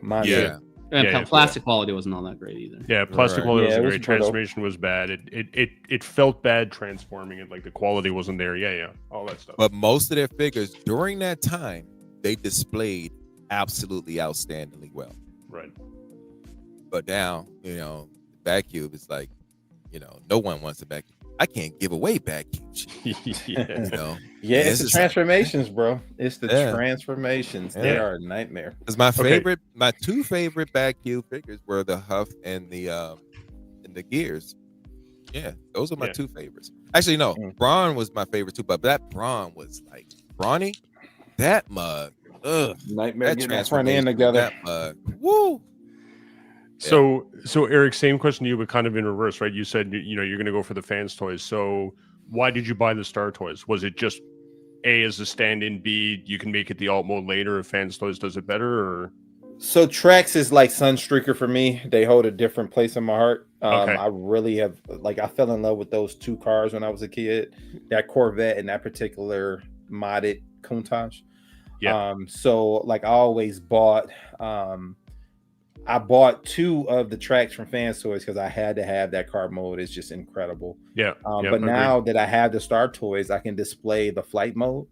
Plastic quality wasn't all that great either. Yeah, plastic quality wasn't great. brutal. Transformation was bad. It felt bad transforming it. Like the quality wasn't there. Yeah, all that stuff. But most of their figures during that time, they displayed absolutely outstandingly well. Right. But now, Bad Cube is like, no one wants a Bad Cube. I can't give away Bad Cube shit. Yeah, it's the transformations, bro. It's the transformations. They are a nightmare. Because my two favorite Bad Cube figures were the Huff and the Gears. Yeah, those are my two favorites. Actually, no, Braun was my favorite too, but that Braun was like brawny. That mug, nightmare. That getting that front end together. That mug, woo. So Eric, same question to you, but kind of in reverse, right? You said you're going to go for the fans toys. So why did you buy the Star Toys? Was it just A as a stand-in, B you can make it the alt mode later if fans toys does it better, or? So Trax is like Sunstreaker for me. They hold a different place in my heart. I really have I fell in love with those two cars when I was a kid. That Corvette and that particular modded Countach. Yeah. So I always bought. I bought two of the tracks from Fans Toys because I had to have that card mode. It's just incredible. Yeah. But now that I have the Star Toys, I can display the flight mode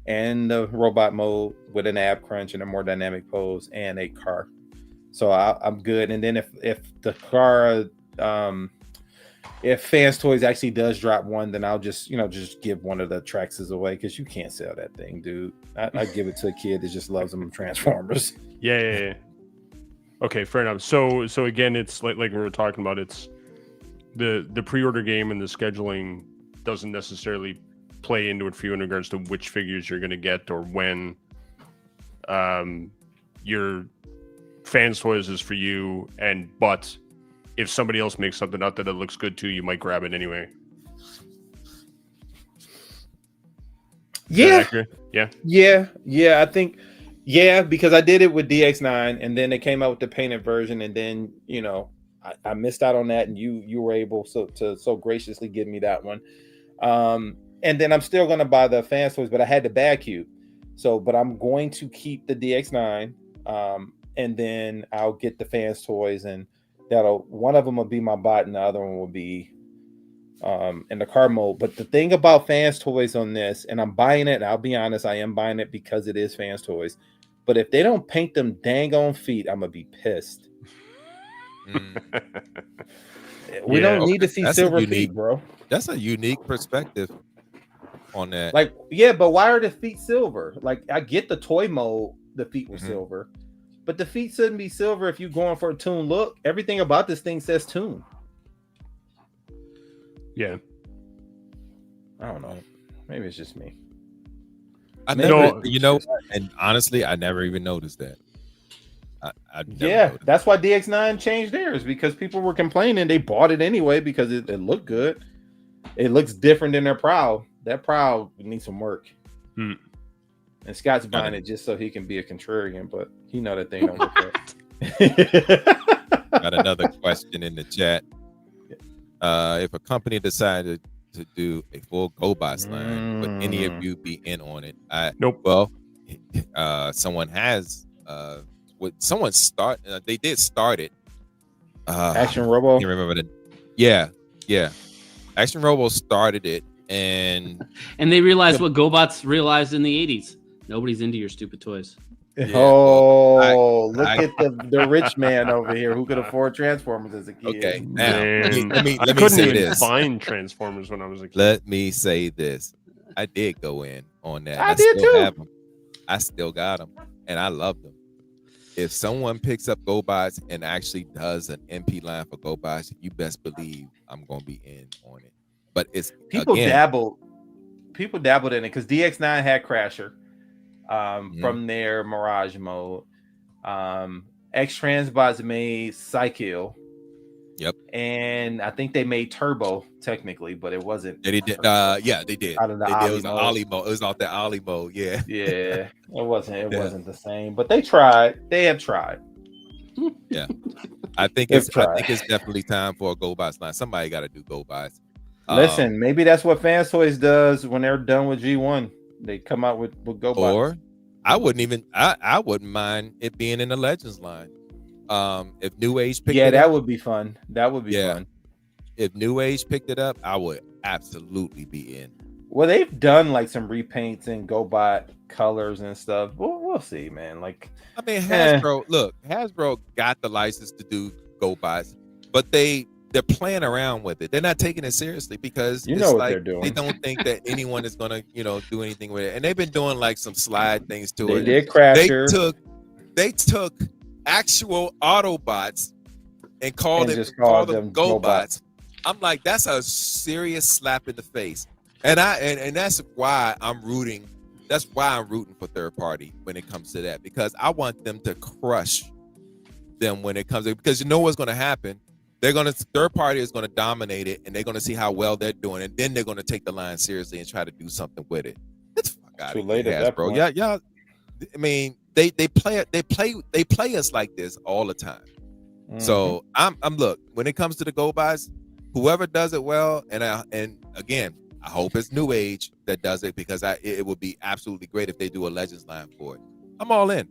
and the robot mode with an ab crunch and a more dynamic pose and a car. So I'm good. And then if the car, if Fans Toys actually does drop one, then I'll just give one of the Traxes away because you can't sell that thing, dude. I give it to a kid that just loves them Transformers. Yeah. Okay, fair enough. So again, it's like we were talking about. It's the pre-order game and the scheduling doesn't necessarily play into it for you in regards to which figures you're going to get or when. Your fans toys is for you, but if somebody else makes something out that it looks good too, you might grab it anyway. Yeah. I think. Yeah, because I did it with DX9, and then they came out with the painted version, and then I missed out on that, and you were able to so graciously give me that one. And then I'm still gonna buy the Fans Toys, but I had the Bad Cube, but I'm going to keep the DX9, and then I'll get the Fans Toys, and one of them will be my bot, and the other one will be in the car mode. But the thing about Fans Toys on this, and I'm buying it, and I'll be honest, I am buying it because it is Fans Toys. But if they don't paint them dang on feet, I'm gonna be pissed. We don't need to see silver feet, bro. That's a unique perspective on that. But why are the feet silver? I get the toy mode, the feet were silver, but the feet shouldn't be silver if you're going for a Toon look. Everything about this thing says Toon. Yeah. I don't know. Maybe it's just me. And honestly, I never even noticed that. That's why DX9 changed theirs, because people were complaining. They bought it anyway because it looked good. It looks different than their Prowl. That Prowl needs some work. And Scott's buying it just so he can be a contrarian, but he know that thing don't look right. Got another question in the chat. If a company decided to do a full GoBots line, would any of you be in on it? Nope. Well, someone has someone start. They did start it. Action I Robo. can't remember the. Yeah. Action Robo started it, and And they realized what GoBots realized in the 80s. Nobody's into your stupid toys. Yeah, Oh, well, look at the rich man over here who could afford Transformers as a kid. okay. Now, Man, let me I couldn't say even this. find Transformers when I was a kid. Let me say this. I did go in on that. I did still too. have them. I still got them, and I love them. If someone picks up GoBots and actually does an MP line for GoBots, you best believe I'm gonna be in on it. But it's People again, dabbled in it because DX9 had Crasher. From their Mirage mode. X Transbots made Psykill. Yep. And I think they made Turbo technically, but it wasn't. They did. Yeah, they did. Out of the It was Ollie Ollie mode. It was off the Ollie mode. Yeah. Yeah, it wasn't. It wasn't the same, but they tried. They have tried. Yeah. I think it's definitely time for a GoBots line. Somebody got to do GoBots. Listen, maybe that's what Fans Toys does when they're done with G1. They come out with GoBots. Or I wouldn't mind it being in the Legends line. If New Age picked it that up, would be fun. That would be fun. If New Age picked it up, I would absolutely be in. Well, they've done like some repaints and GoBot colors and stuff. We'll see, man. Like, I mean, Hasbro got the license to do GoBots, but they're playing around with it. They're not taking it seriously because you know what they're doing. They don't think that anyone is gonna, do anything with it. And they've been doing like some slide things to it. They did Crasher. They took actual Autobots and called them GoBots. I'm like, that's a serious slap in the face. And that's why I'm rooting. That's why I'm rooting for third party when it comes to that, because I want them to crush them when it comes to, because you know what's going to happen. Third party is going to dominate it, and they're going to see how well they're doing, and then they're going to take the line seriously and try to do something with it. It's too late at that point. Yeah. I mean, they play us like this all the time. Mm-hmm. So I'm look, when it comes to the GoBots, whoever does it well, and again, I hope it's New Age that does it, because it would be absolutely great if they do a Legends line for it. I'm all in.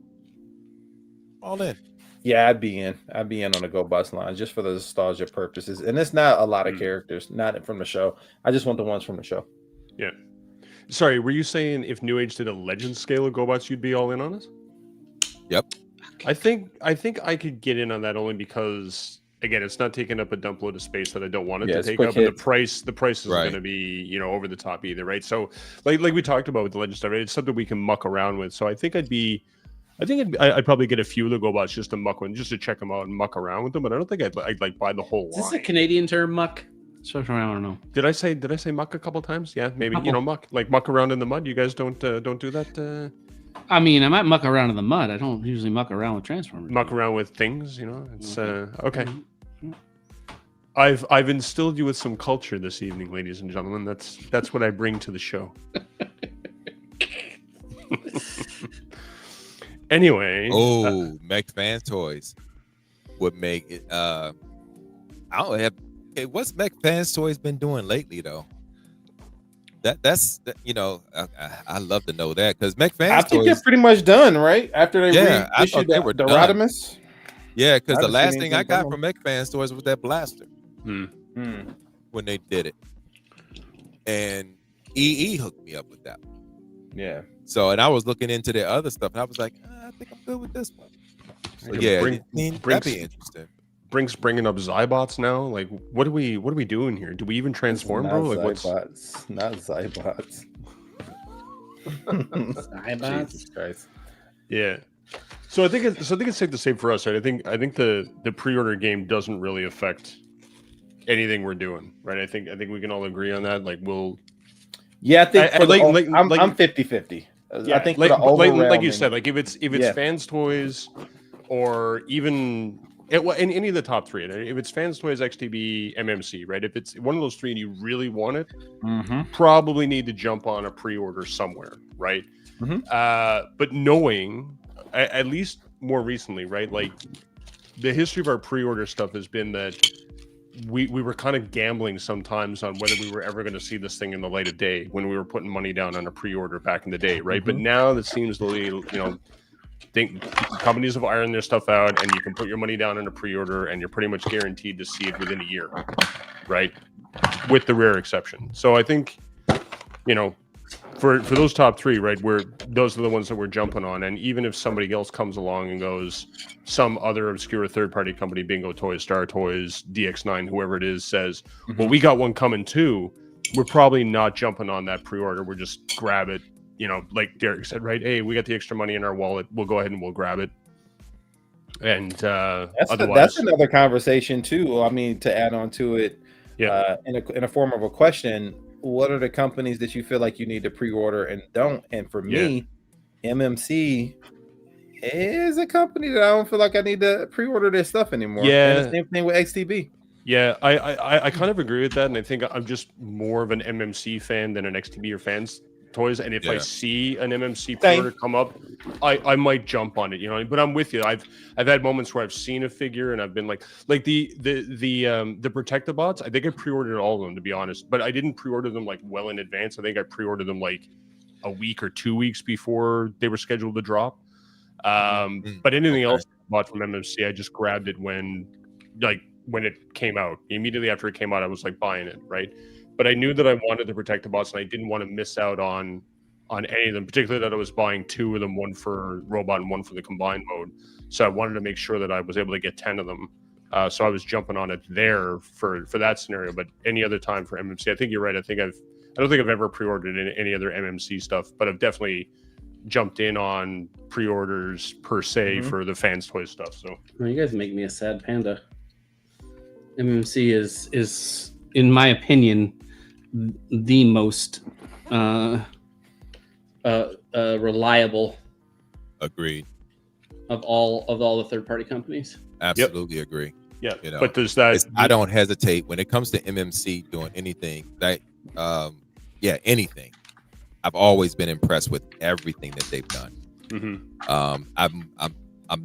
Yeah, I'd be in on the GoBots line just for the nostalgia purposes. And it's not a lot of characters, not from the show. I just want the ones from the show. Yeah. Sorry, were you saying if New Age did a Legends scale of GoBots, you'd be all in on it? Yep. I think I could get in on that only because, again, it's not taking up a dump load of space that I don't want it to take up, and the price isn't going to be over the top either, right? So, like we talked about with the Legends stuff, right? It's something we can muck around with. So I think I'd probably get a few of the GoBots just to check them out and muck around with them. But I don't think I'd like buy the whole line. Is this a Canadian term, muck? So I don't know. Did I say muck a couple times? Yeah, maybe muck around in the mud. You guys don't do that. I mean, I might muck around in the mud. I don't usually muck around with Transformers. Muck around with things, It's okay. I've instilled you with some culture this evening, ladies and gentlemen. That's what I bring to the show. Anyway. Mech Fan Toys would make it. I don't have. Okay, what's Mech Fan Toys been doing lately, though? That's I love to know that, because Mech Fan Toys. I think they're pretty much done, right? After they reissued the Rodimus. Yeah, because the last thing I got from Mech Fan Toys was that blaster. When they did it, and EE hooked me up with that one. Yeah. So, and I was looking into their other stuff, and I was like, I think I'm good with this one. So, that'd be interesting. Bringing up Zybots now. Like, what are we doing here? Do we even transform, bro? Like, not Zybots. Zybots. Jesus Christ. Yeah. So I think it's safe to say for us, right? I think the pre-order game doesn't really affect anything we're doing, right? I think we can all agree on that. Like, we'll. Yeah, I think I'm 50-50. Yeah, I think like you said, like if it's Fans Toys, or even in any of the top three, if it's Fans Toys, XTB, MMC, right? If it's one of those three and you really want it, probably need to jump on a pre-order somewhere, right? But knowing, at least more recently, right? Like, the history of our pre-order stuff has been that we were kind of gambling sometimes on whether we were ever going to see this thing in the light of day when we were putting money down on a pre-order back in the day, right? But now that seems to be, think companies have ironed their stuff out, and you can put your money down in a pre-order, and you're pretty much guaranteed to see it within a year, right? With the rare exception. So I think, you know, for those top three, right, where those are the ones that we're jumping on. And even if somebody else comes along and goes, some other obscure third-party company, Bingo Toys, Star Toys, DX9, whoever it is, says, well, we got one coming too, we're probably not jumping on that pre-order. We're just grab it, you know, like Derek said, right? Hey, we got the extra money in our wallet. We'll go ahead and we'll grab it. And that's another conversation too. I mean, to add on to it, in a form of a question, what are the companies that you feel like you need to pre-order and don't? And for me, MMC is a company that I don't feel like I need to pre-order their stuff anymore. Yeah. And the same thing with XTB. Yeah, I kind of agree with that, and I think I'm just more of an MMC fan than an XTB or Fans Toys. And if I see an MMC pre-order come up, I might jump on it, you know. But I'm with you. I've had moments where I've seen a figure and I've been like the Protectabots. I think I pre-ordered all of them, to be honest, but I didn't pre-order them like well in advance. I think I pre-ordered them like a week or 2 weeks before they were scheduled to drop. But anything else I bought from MMC, I just grabbed it when it came out. Immediately after it came out, I was like buying it, right? But I knew that I wanted the Protectabots, and I didn't want to miss out on any of them, particularly that I was buying 2 of them, one for robot and one for the combined mode. So I wanted to make sure that I was able to get 10 of them. So I was jumping on it there for that scenario. But any other time for MMC, I think you're right. I don't think I've ever pre-ordered any other MMC stuff, but I've definitely jumped in on pre-orders per se for the Fans Toy stuff. So well, you guys make me a sad panda. MMC is in my opinion the most reliable. Agreed. Of all the third-party companies. Absolutely agree. Yeah, you know, but there's that. I don't hesitate when it comes to MMC doing anything. Anything. I've always been impressed with everything that they've done. I'm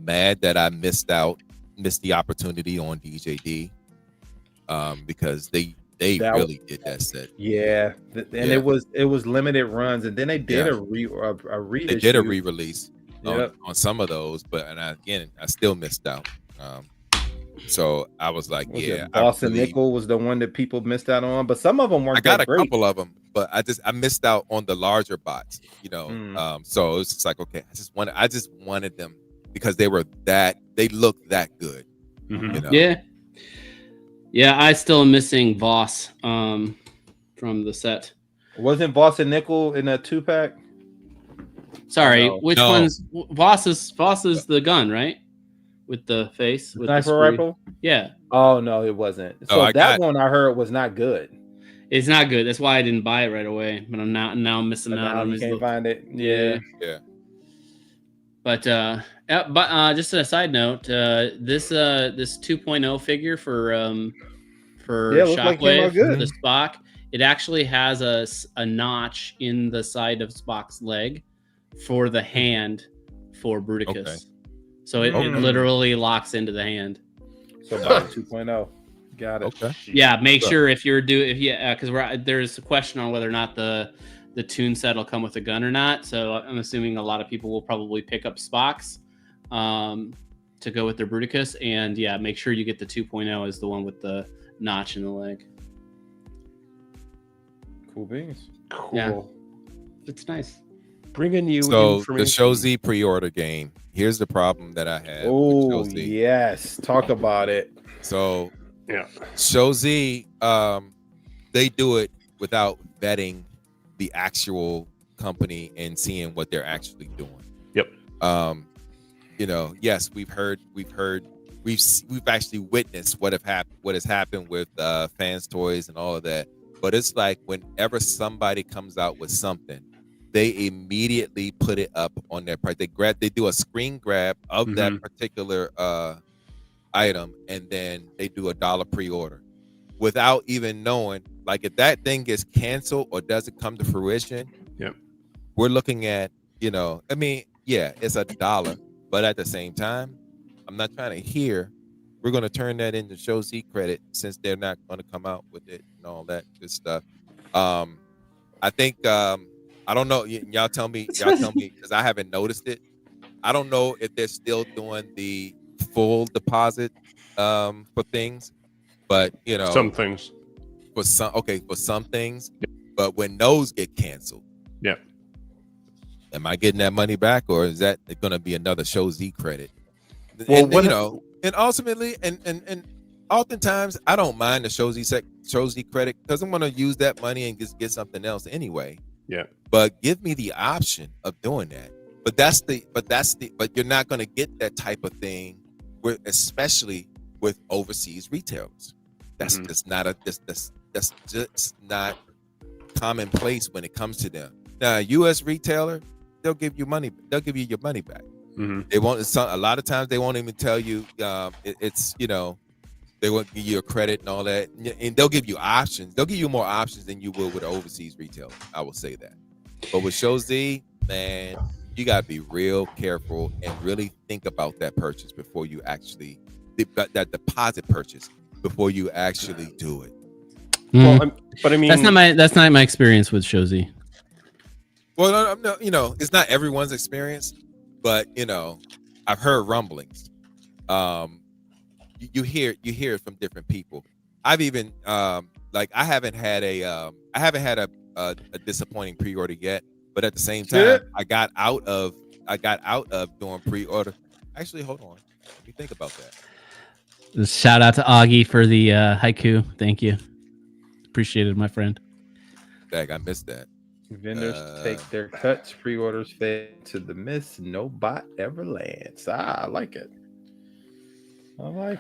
mad that I missed the opportunity on DJD because they really did that set. It was limited runs, and then they did a reissue. They did a re-release on some of those, but I still missed out. So I was like, Boston Nickel was the one that people missed out on, but some of them weren't. I got a great. couple of them, but I missed out on the larger bots, you know. So it's just like, okay, I just wanted them because they looked that good. You know? Yeah, I still am missing Voss from the set. Wasn't Boston Nickel in a 2-pack? Sorry, which one's Voss is the gun, right? With the face, with sniper rifle. Yeah. Oh no, it wasn't. So one I heard was not good. It's not good. That's why I didn't buy it right away. But I'm now missing out on. You can't find it. Yeah. But just a side note, this 2.0 figure for Shockwave, the Spock, it actually has a notch in the side of Spock's leg for the hand for Bruticus. Okay. So it literally locks into the hand. So by 2.0. Got it. Okay. Yeah, make sure because there's a question on whether or not the tune set will come with a gun or not. So I'm assuming a lot of people will probably pick up Spock's to go with their Bruticus, and make sure you get the 2.0 as the one with the notch in the leg. Cool beans. Cool. Yeah, it's nice. Bringing you the Show Z pre-order game. Here's the problem that I have. Oh yes, talk about it. So Show Z, they do it without vetting the actual company and seeing what they're actually doing. Yep. Yes, we've actually witnessed what has happened with Fans Toys and all of that. But it's like whenever somebody comes out with something, they immediately put it up on their price. They do a screen grab of that particular item, and then they do $1 pre-order without even knowing. Like if that thing gets canceled or doesn't come to fruition, we're looking at, it's $1, but at the same time, I'm not trying to hear we're going to turn that into Show Z credit since they're not going to come out with it and all that good stuff. I think I don't know. Y'all tell me because I haven't noticed it. I don't know if they're still doing the full deposit for things, but you know, Some things. for some things, but when those get canceled, Yeah. am I getting that money back, or is that going to be another Show Z credit? Well, And what you know, and ultimately, and oftentimes, I don't mind the Show Z credit because I'm going to use that money and just get something else anyway. Yeah. But give me the option of doing that. But you're not going to get that type of thing, especially with overseas retailers. That's just not that's just not commonplace when it comes to them. Now, a U.S. retailer, they'll give you money. They'll give you your money back. They won't. A lot of times they won't even tell you. It's you know, they won't give you a credit and all that, and they'll give you options. They'll give you more options than you will with an overseas retailer. I will say that. But with Show Z, man, you gotta be real careful and really think about that purchase before you actually that deposit purchase before you actually do it. Well, but I mean, that's not my experience with Show Z. Well, no, you know, it's not everyone's experience, but you know, I've heard rumblings. You hear it from different people. I've even like I haven't had a disappointing pre-order yet, but at the same time, I got out of doing pre-order. Actually, hold on, let me think about that. Shout out to Augie for the haiku. Thank you, appreciated, my friend. Dang, I missed that. Vendors take their cuts, pre-orders fade to the mist, no bot ever lands. I like it.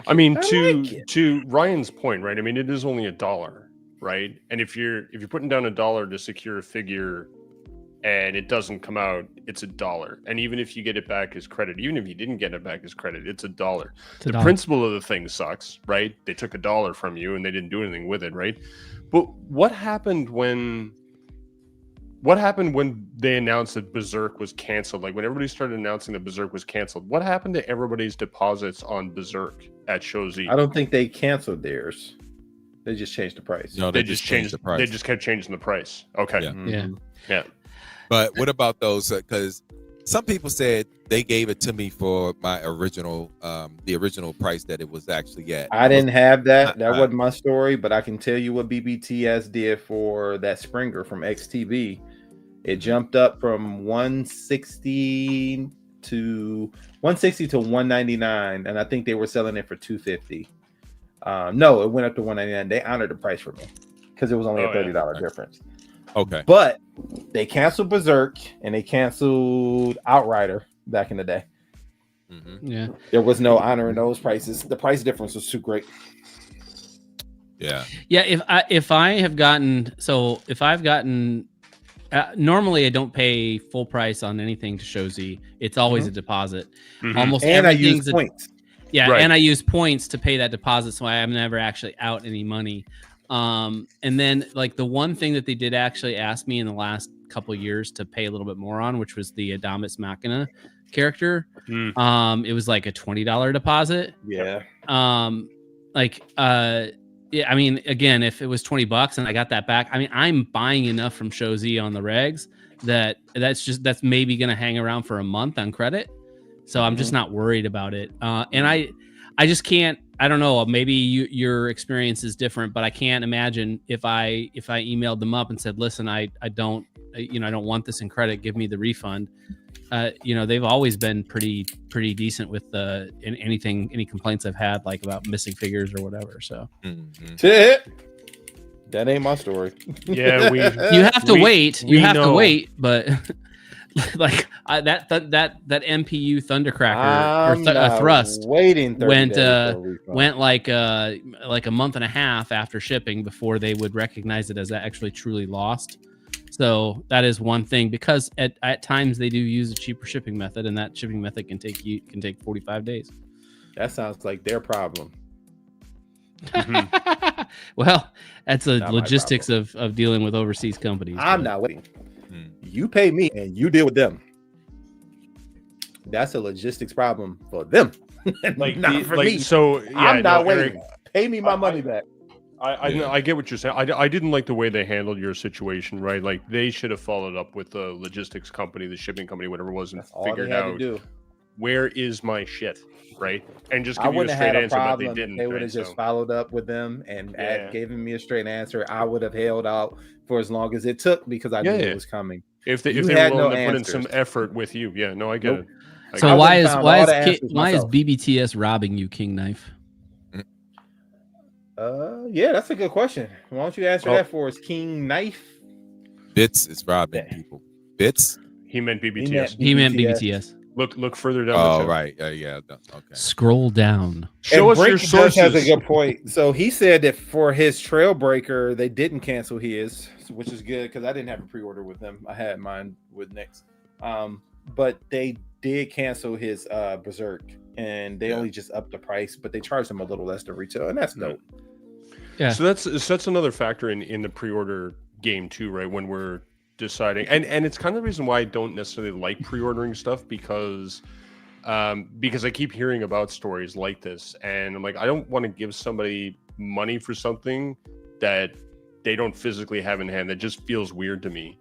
I mean, to Ryan's point, right? I mean, it is only $1, right? And if you're putting down $1 to secure a figure and it doesn't come out, it's $1. And even if you get it back as credit, even if you didn't get it back as credit, it's $1. The principle of the thing sucks, right? They took $1 from you and they didn't do anything with it, right? But what happened when they announced that Berserk was canceled? Like when everybody started announcing that Berserk was canceled, what happened to everybody's deposits on Berserk at Show Z? I don't think they canceled theirs. They just changed the price. No, they just changed the price. They just kept changing the price. Okay. Yeah. But what about those? Because some people said they gave it to me for my original, the original price that it was actually at. I didn't have that. That wasn't my story, but I can tell you what BBTS did for that Springer from XTV. It jumped up from 160 to 199, and I think they were selling it for 250. No, it went up to 199. They honored the price for me because it was only a $30 difference. Okay, but they canceled Berserk and they canceled Outrider back in the day. Yeah, there was no honoring those prices. The price difference was too great. Yeah. If I've gotten normally I don't pay full price on anything to Show Z. It's always a deposit. Almost and everything's I use points. Yeah, right. And I use points to pay that deposit, so I'm never actually out any money. And then like the one thing that they did actually ask me in the last couple of years to pay a little bit more on, which was the Adamus Machina character. It was like a $20 deposit. Yeah. Yeah, I mean, again, if it was $20 and I got that back, I mean, I'm buying enough from Show Z on the regs that's maybe going to hang around for a month on credit. So I'm just not worried about it. And I just can't, I don't know, maybe your experience is different, but I can't imagine if I emailed them up and said, listen, I don't want this in credit, give me the refund. They've always been pretty decent with any complaints I've had, like about missing figures or whatever. So Shit. That ain't my story. Yeah, you have to wait. You have to wait, but like that MPU Thundercracker or Thrust waiting went like a month and a half after shipping before they would recognize it as actually truly lost. So that is one thing, because at times they do use a cheaper shipping method, and that shipping method can take 45 days. That sounds like their problem. Well, that's a Not logistics of dealing with overseas companies. I'm not waiting. You pay me and you deal with them. That's a logistics problem for them. Not for me. So yeah, I'm not waiting. Eric, pay me my money back. I get what you're saying. I didn't like the way they handled your situation, right? Like they should have followed up with the logistics company, the shipping company, whatever it was, and That's all figured they had out to do. where is my shit, right? And just I give you a wouldn't have straight had a answer, but problem they if didn't. they would Right? have just So, followed up with them and Yeah. given me a straight answer. I would have held out for as long as it took because I knew Yeah. it was coming. if they You were had willing no to put in some answers. effort with you, yeah, no, I get Nope. it. I So get it. would've found all the answers why is myself. BBTS robbing you, King Knife? Yeah, that's a good question. Why don't you answer Well- that for us, King Knife? Bits is robbing Yeah. people. Bits. He meant He BBTS. meant He meant BBTS. Look further down. Oh the right. Yeah. Okay. Scroll down. Show us your Brink just has a sources. good point. So he said that for his Trailbreaker, they didn't cancel his, which is good because I didn't have a pre-order with them. I had mine with Nix. But they did cancel his Berserk, and they only just upped the price, but they charged him a little less to retail, and that's dope. Yeah. So that's another factor in the pre-order game too, right? When we're deciding, and it's kind of the reason why I don't necessarily like pre-ordering stuff because I keep hearing about stories like this, and I'm like, I don't want to give somebody money for something that they don't physically have in hand. That just feels weird to me.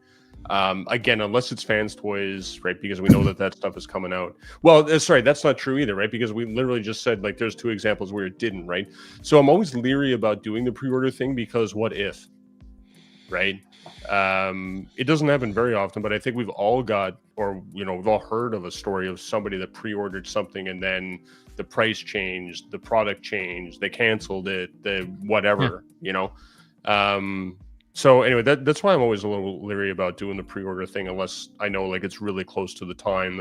Again, unless it's fans toys, right? Because we know that stuff is coming out. Well, sorry, that's not true either, right? Because we literally just said like there's 2 examples where it didn't, right? So I'm always leery about doing the pre-order thing because what if, right? It doesn't happen very often, but I think we've all got, or we've all heard of a story of somebody that pre-ordered something and then the price changed, the product changed, they canceled it, the whatever, So anyway, that's why I'm always a little leery about doing the pre-order thing, unless I know like it's really close to the time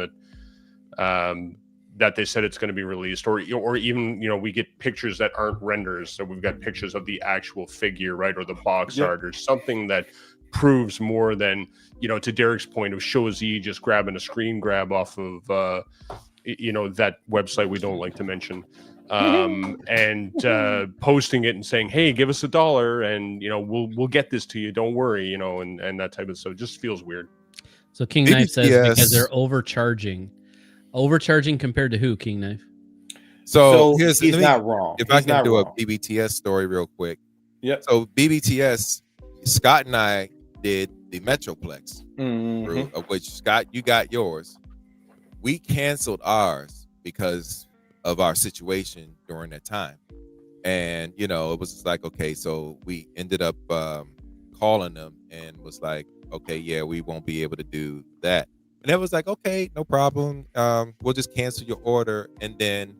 that they said it's going to be released, or even we get pictures that aren't renders, so we've got pictures of the actual figure, right, or the box art, or something that proves more than to Derek's point of Show Z just grabbing a screen grab off of that website we don't like to mention. And posting it and saying, "Hey, give us $1, and we'll get this to you. Don't worry," and that type of stuff. It just feels weird. So King Knife says because they're overcharging compared to who? King Knife. So he's not wrong. If He's I can do wrong. a BBTS story real quick. Yep. So BBTS, Scott and I did the Metroplex, of which Scott, you got yours. We canceled ours because of our situation during that time, and it was just like, okay, so we ended up calling them and was like, okay, yeah, we won't be able to do that, and it was like, okay, no problem, we'll just cancel your order, and then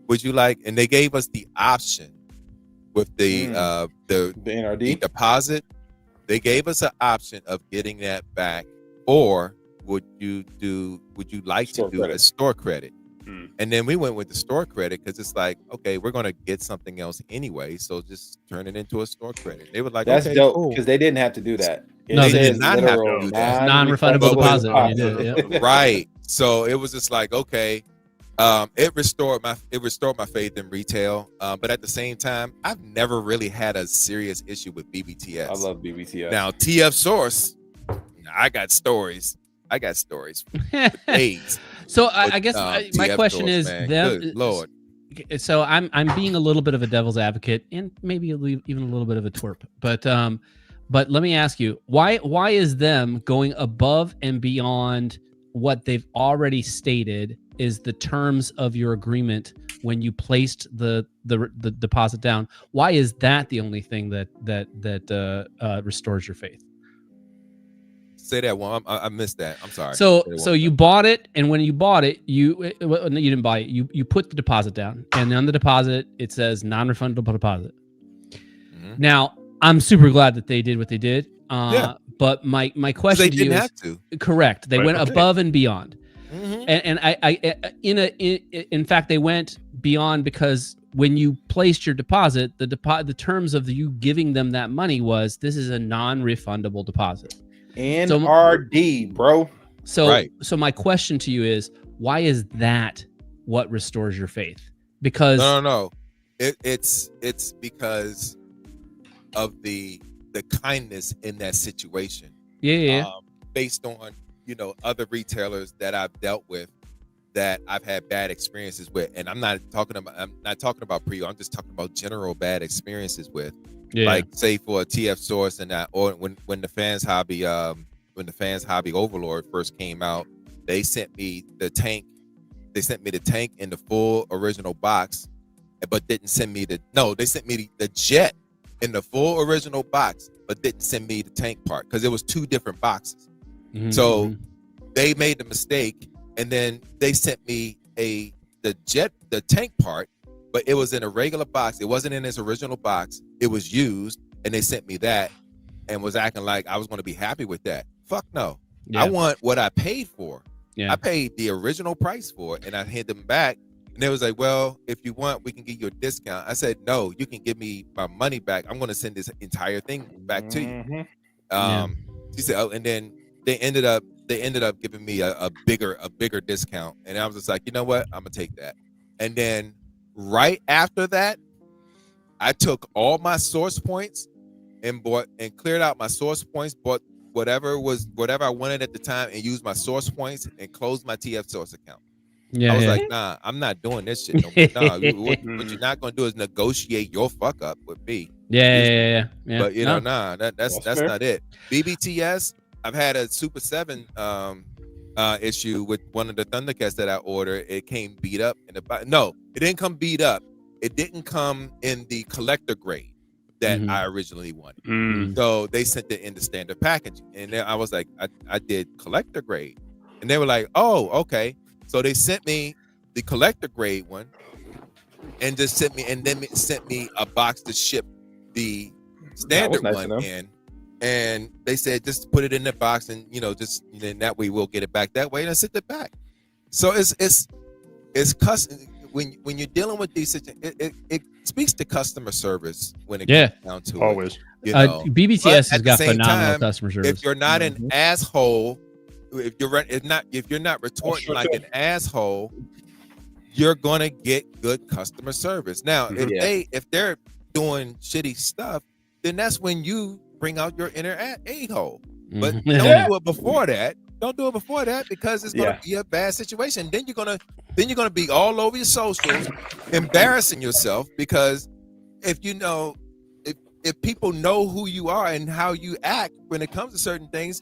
would you like, and they gave us the option with the NRD the deposit. They gave us an option of getting that back, or would you like to do a store credit? And then we went with the store credit because it's like, okay, we're going to get something else anyway, so just turn it into a store credit. They were like, that's okay, dope, cool. because they didn't have to do that. No, they did not have to do that. Non-refundable deposit. When you did it, yep. Right. So it was just like, okay, it restored my faith in retail. But at the same time, I've never really had a serious issue with BBTS. I love BBTS. Now TF Source, I got stories for days. So I guess my TF question Source, is, man. them. Good Lord. So I'm being a little bit of a devil's advocate and maybe even a little bit of a twerp, but let me ask you, why is them going above and beyond what they've already stated is the terms of your agreement when you placed the deposit down? Why is that the only thing that restores your faith? Say that one. I missed that. I'm sorry. So you bought it, and when you bought it, you didn't buy it. You put the deposit down, and on the deposit it says non-refundable deposit. Mm-hmm. Now I'm super glad that they did what they did. But my question to you is, have to. Correct. They went above and beyond, and in fact they went beyond because when you placed your deposit, the terms of you giving them that money was this is a non-refundable deposit. NRD, bro. So my question to you is, why is that what restores your faith? Because no. It's because of the kindness in that situation. Yeah. Based on other retailers that I've dealt with that I've had bad experiences with, and I'm not talking about pre. I'm just talking about general bad experiences with. Yeah. Like say for a TF Source and that, or when the Fans Hobby Overlord first came out, they sent me the tank they sent me the tank in the full original box, but didn't send me they sent me the jet in the full original box, but didn't send me the tank part because it was 2 different boxes. So they made the mistake, and then they sent me the tank part, but it was in a regular box. It wasn't in its original box. It was used, and they sent me that and was acting like I was going to be happy with that. Fuck no. Yeah. I want what I paid for. Yeah. I paid the original price for it, and I handed them back. And they was like, well, if you want, we can give you a discount. I said, no, you can give me my money back. I'm going to send this entire thing back to you. She said, oh, and then they ended up giving me a bigger discount. And I was just like, you know what? I'm going to take that. And then right after that, I took all my source points and cleared out my source points, bought whatever I wanted at the time, and used my source points and closed my TF source account. I was like, nah, I'm not doing this shit no more. Nah, what you're not gonna do is negotiate your fuck up with me. Yeah. But nah, that's not it. BBTS, I've had a Super 7 issue with one of the Thundercats that I ordered. It came beat up in the no, it didn't come beat up. It didn't come in the collector grade that I originally wanted. So they sent it in the standard packaging, and then I was like, I did collector grade, and they were like, oh, okay. So they sent me the collector grade one, and just sent me a box to ship the standard one in. And they said, just put it in the box, and then that way we'll get it back that way, and I sent it back. So it's custom. When you're dealing with these situations, it speaks to customer service when it comes down to always. It. BBTS has got phenomenal customer service. If you're not an asshole, if you're not retorting like an asshole, you're gonna get good customer service. Now, if they're doing shitty stuff, then that's when you bring out your inner a-hole. But don't do it before that. Don't do it before that, because it's gonna be a bad situation. Then you're gonna be all over your socials, embarrassing yourself, because if people know who you are and how you act when it comes to certain things,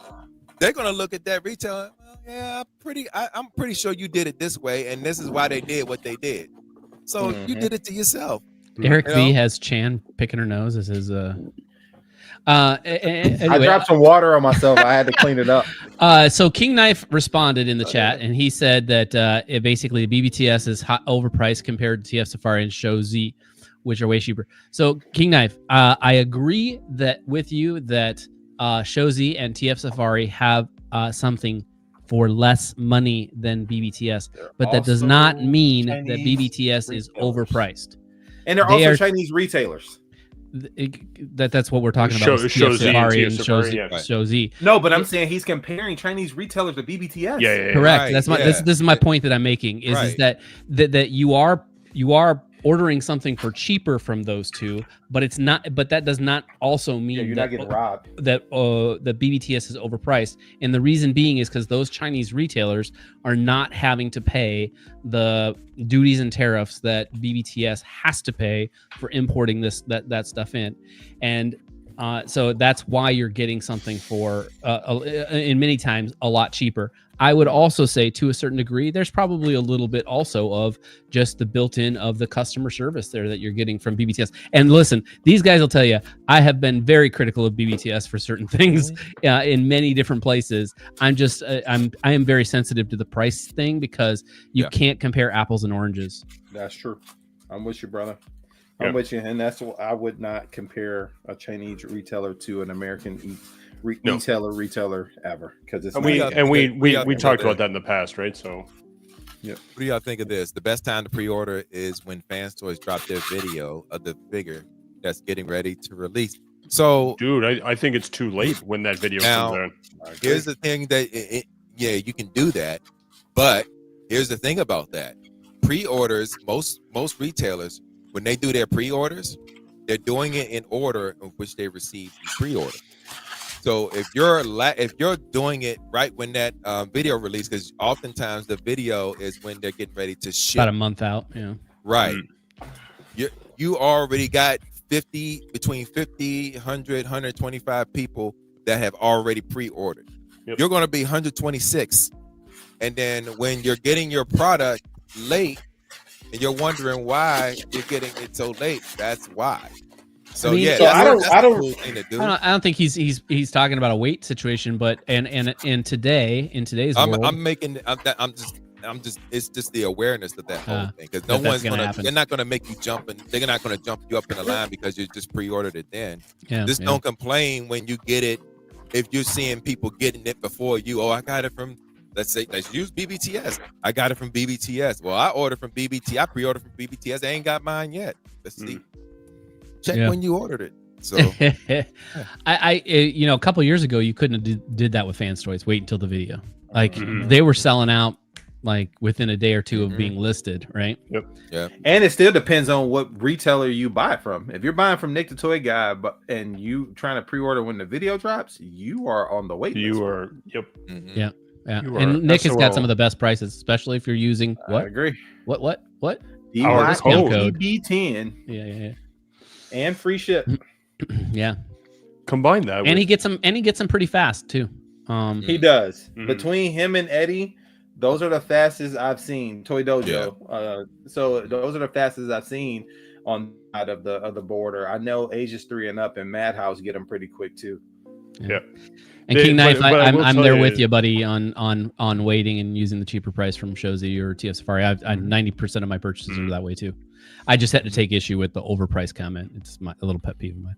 they're gonna look at that retailer. Well, yeah, I'm pretty sure you did it this way, and this is why they did what they did. So you did it to yourself. Eric V has Chan picking her nose as his anyway. I dropped some water on myself. I had to clean it up. So King Knife responded in the chat, and he said that it basically BBTS is overpriced compared to TF Safari and Show Z, which are way cheaper. So King Knife, I agree with you that Show Z and TF Safari have something for less money than BBTS, but that does not mean that BBTS is overpriced. And they're also Chinese retailers. That's what we're talking about. Show Safari and Show Z. No, but I'm saying he's comparing Chinese retailers to BBTS. Yeah. Correct. Right. This is my point that I'm making is that you are ordering something for cheaper from those two, but it's not. But that does not also mean you're not getting robbed. That the BBTS is overpriced, and the reason being is because those Chinese retailers are not having to pay the duties and tariffs that BBTS has to pay for importing that stuff in, and so that's why you're getting something for in many times a lot cheaper. I would also say, to a certain degree, there's probably a little bit also of just the built-in of the customer service there that you're getting from BBTS. And listen, these guys will tell you, I have been very critical of BBTS for certain things in many different places. I am very sensitive to the price thing, because you can't compare apples and oranges. That's true. I'm with you, brother. I'm with you, and that's what I would not compare a Chinese retailer to an American retailer ever, because it's we talked about that in the past, right? So what do y'all think of this? The best time to pre-order is when Fans Toys drop their video of the figure that's getting ready to release. So, dude, I think it's too late when that video comes out. Here's the thing that you can do that, but here's the thing about that: pre-orders. Most retailers, when they do their pre-orders, they're doing it in order in which they receive the pre-order. So if you're doing it right when that video release, because oftentimes the video is when they're getting ready to ship, about a month out, right? You already got between 50, 100, 125 people that have already pre-ordered. You're going to be 126, and then when you're getting your product, late and you're wondering why you're getting it so late, that's why. So I mean, yeah, so that's, I don't- that's I a don't- cool thing to do. I don't think he's talking about a weight situation, but and in today's world, I'm just it's just the awareness of that whole thing, because no that's one's gonna gonna happen. they're not gonna make you jump, and they're not gonna jump you up in the line because you just pre-ordered it then. yeah, Just yeah. don't complain when you get it if you're seeing people getting it before you. Oh, I got it from, let's use BBTS. I got it from BBTS. Well, I ordered from BBT. I pre-ordered from BBTS. I ain't got mine yet. Let's see. Check Yeah. when you ordered it. So I a couple years ago you couldn't have did that with Fans Toys. Wait until the video. Like Mhm. they were selling out like within a day or two Mhm. of being listed, right? And it still depends on what retailer you buy from. If you're buying from Nick the Toy Guy, and you trying to pre-order when the video drops, you are on the wait list. You are. Yep. mhm. Yeah. Yeah. You are And Nick has got SOL. some of the best prices, especially if you're using I what? agree. What? Our discount code. code. EB10 Yeah. and free ship. Yeah. Combine that. And with, he gets them pretty fast too. He does. Mhm. Between him and Eddie, those are the fastest I've seen. Toy Dojo. So those are the fastest I've seen on out of the border. I know ages 3 and up and Madhouse get them pretty quick too. Yeah. And They- King Knife, but I I'm will I'm tell there you- with you, buddy, on waiting and using the cheaper price from Shozi or TF Safari. I 90% of my purchases are that way too. I just had to take issue with the overpriced comment. It's a little pet peeve of mine.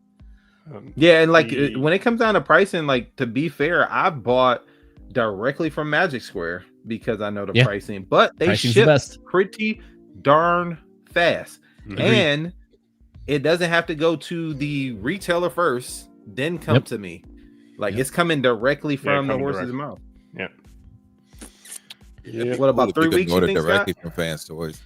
Yeah, and like The- when it comes down to pricing, like to be fair, I bought directly from Magic Square because I know the Yeah. pricing, but they Pricing's the ship best. pretty darn fast. Mhm. And it doesn't have to go to the retailer first, then come Yep. to me. Like Yep. it's coming directly from the coming horse's direct. mouth. Yeah. What Cool about if 3 you can weeks? You order think, directly Scott? from Fans Toys.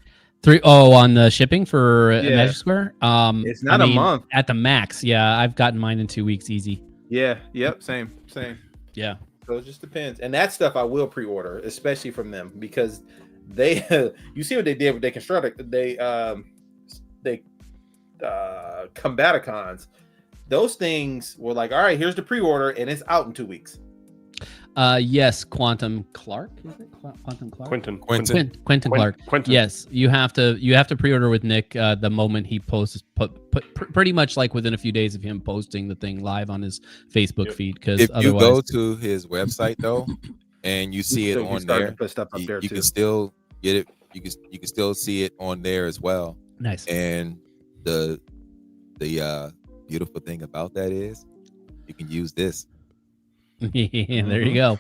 On the shipping for Yeah. Magic Square. It's not a month. at the max. Yeah, I've gotten mine in 2 weeks easy. Yeah. Yep. Same. Yeah. So it just depends. And that stuff I will pre-order, especially from them, because they you see what they did with they constructed they Combaticons. Those things were like, all right, here's the pre-order and it's out in 2 weeks. Yes, Quantum Clark, is it? Quantum Clark? Quentin. Quentin Clark. Quentin. Yes, you have to pre-order with Nick the moment he posts pretty much like within a few days of him posting the thing live on his Facebook Yep. feed, because If you otherwise go to his website though, and you see it So you on start to there, put stuff up there you too. can still get it. You can still see it on there as well. nice. And the beautiful thing about that is you can use this. Yeah, there you go.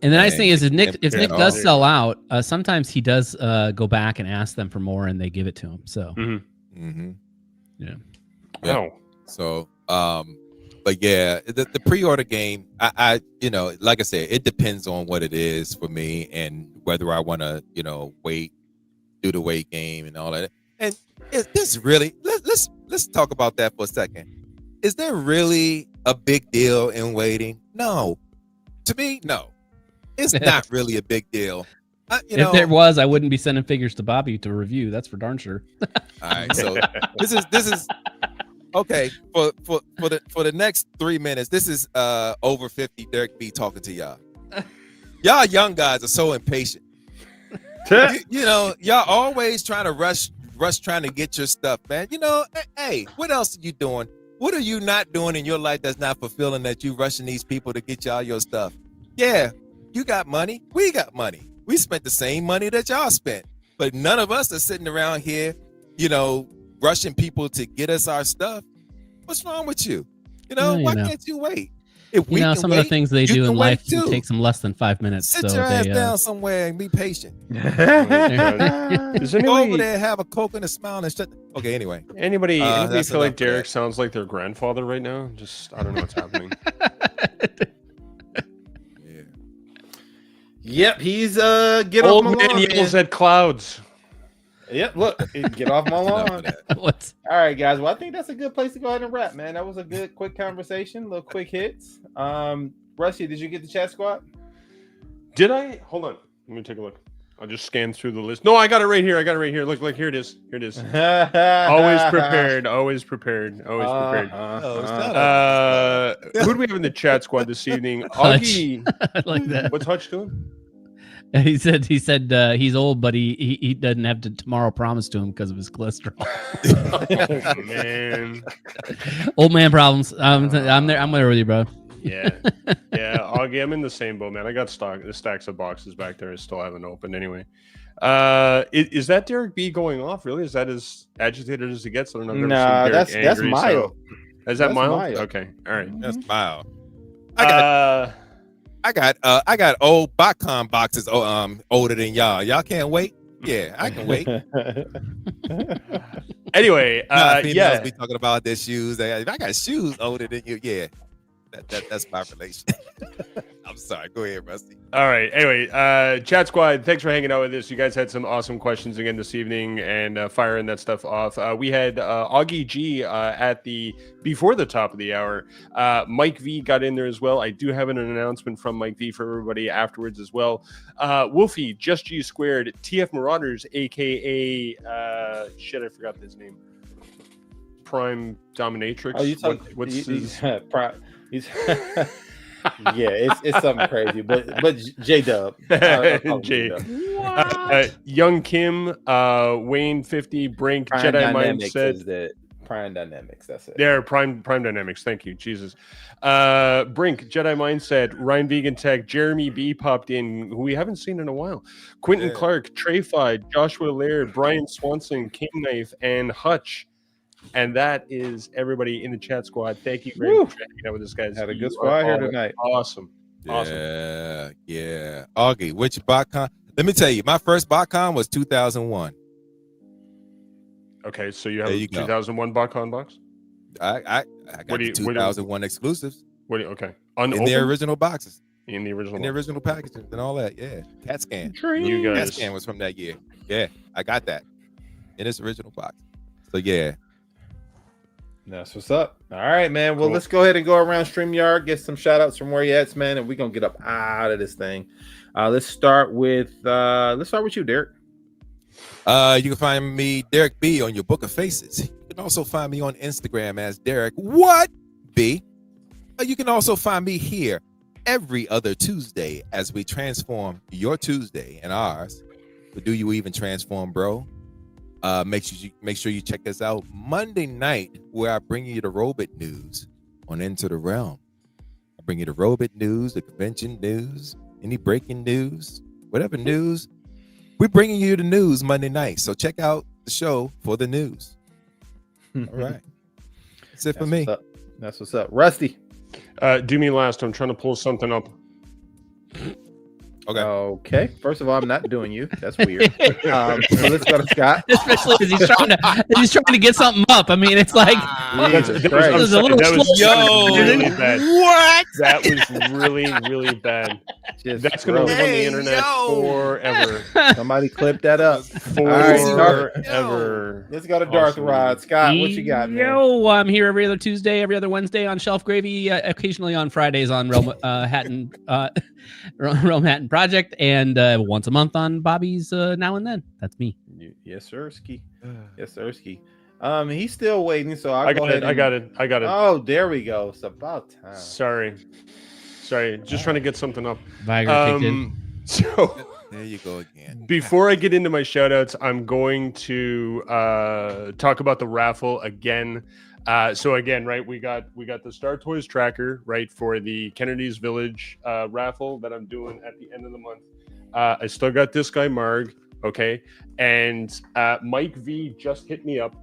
And the nice thing is, if Nick does sell out, sometimes he does go back and ask them for more, and they give it to him. So Mm-hmm. yeah. Wow. So, but yeah, the pre-order game, I like I said, it depends on what it is for me and whether I want to, do the wait game and all that. And is this really? Let's talk about that for a second. Is there really a big deal in waiting? No, to me, no. It's not really a big deal. If there was, I wouldn't be sending figures to Bobby to review. That's for darn sure. All right, so this is okay for the next 3 minutes. This is over 50 Derek B talking to y'all. Y'all young guys are so impatient. Y'all always trying to rush trying to get your stuff, man. Hey, what else are you doing? What are you not doing in your life that's not fulfilling that you rushing these people to get y'all your stuff? Yeah, you got money. We got money. We spent the same money that y'all spent, but none of us are sitting around here, rushing people to get us our stuff. What's wrong with you? Why can't you wait? If we can some of wait, the things they you do can in wait life too. takes them less than 5 minutes. Sit so your ass they, down somewhere and be patient. Does Go over anybody there, have a Coke and a smile and shut. Okay, anyway. anybody that's feel like enough for Derek that. sounds like their grandfather right now? Just I don't know what's happening. Yeah. Yep, he's get Old off my man lawn. yells Man. at clouds. Yep, look, get off my Enough lawn. of that. What's All right, guys. Well, I think that's a good place to go ahead and wrap, man. That was a good, quick conversation. Little quick hits. Rusty, did you get the chat squad? Did I? Hold on. Let me take a look. I'll just scan through the list. No, I got it right here. Look, here it is. Here it is. Always prepared. Always prepared. Always prepared. Oh, shut up. Who do we have in the chat squad this evening? Hutch. Augie. I like that. What's Hutch doing? He said he's old, but he doesn't have to tomorrow promise to him because of his cholesterol. Oh, man. Old man problems. I'm there with you, bro. Yeah. Augie, I'm in the same boat, man. I got stacks of boxes back there. I still haven't opened anyway. Is that Derek B going off? Really? Is that as agitated as it gets? I don't know. Nah, that's mild. Is that That's mild? mild. Okay. All right. That's mild. I got old Botcon boxes older than y'all. Y'all can't wait? Yeah, I can wait. Anyway, females be talking about their shoes. I got shoes older than you. Yeah, that's my relation. I'm sorry. Go ahead, Rusty. All right. Anyway, Chat Squad, thanks for hanging out with us. You guys had some awesome questions again this evening and firing that stuff off. We had Augie G before the top of the hour. Mike V got in there as well. I do have an announcement from Mike V for everybody afterwards as well. Wolfie, Just G Squared, TF Marauders, aka I forgot his name. Prime Dominatrix. Oh, you talking? What's his? He's yeah, it's something crazy, but J Dub, Young Kim, Wayne 50, Brink, Prime Jedi Dynamics Mindset. is that Prime Dynamics. That's it. There, Prime Dynamics. Thank you, Jesus. Brink, Jedi Mindset, Ryan Vegan Tech, Jeremy B popped in, who we haven't seen in a while. Quentin Clark, Treyfied, Joshua Laird, Brian Swanson, King Knife, and Hutch. And that is everybody in the chat squad. Thank you very much for hanging out with us, guys. Had a good squad here tonight. Awesome. Yeah. Augie, which BotCon? Let me tell you, my first BotCon was 2001. Okay, so you have a 2001 BotCon box? I got the 2001 exclusives. Okay. In their original boxes. In the original packaging and all that. Yeah. CAT scan. You guys. CAT scan was from that year. Yeah, I got that in its original box. So yeah. That's what's up. All right, man. Well, let's go ahead and go around StreamYard, get some shout outs from where you at, man, and we're gonna get up out of this thing. Let's start with you, Derek. You can find me, Derek B, on your Book of Faces. You can also find me on Instagram as Derek What B. You can also find me here every other Tuesday as we transform your Tuesday and ours. But do you even transform, bro? Make sure you check us out Monday night, where I bring you the robot news on Into the Realm. I bring you the robot news, the convention news, any breaking news, whatever news. We're bringing you the news Monday night, so check out the show for the news. All right, that's it for me. That's what's up, Rusty. Do me last. I'm trying to pull something up. Okay. First of all, I'm not doing you. That's weird. So let's go to Scott. Especially because he's trying to get something up. I mean, it's like that was a little slow. Really bad. What? That was really, really bad. That's gonna live on the internet forever. Somebody clip that up. Forever. Let's go to Darth Rod. Scott, what you got, man? Yo, I'm here every other Tuesday, every other Wednesday on Shelf Gravy, occasionally on Fridays on Realm Hatton Project, and once a month on Bobby's Now and Then. That's me. Yes, sir, Ski. Yes, sir, Ski. He's still waiting, so I got it. Oh, there we go. It's about time. Sorry, just trying to get something up. So there you go again. Before I get into my shout outs, I'm going to talk about the raffle again. So again, right, we got the Star Toys tracker, right, for the Kennedy's Village raffle that I'm doing at the end of the month. I still got this guy Marg, okay, and Mike V just hit me up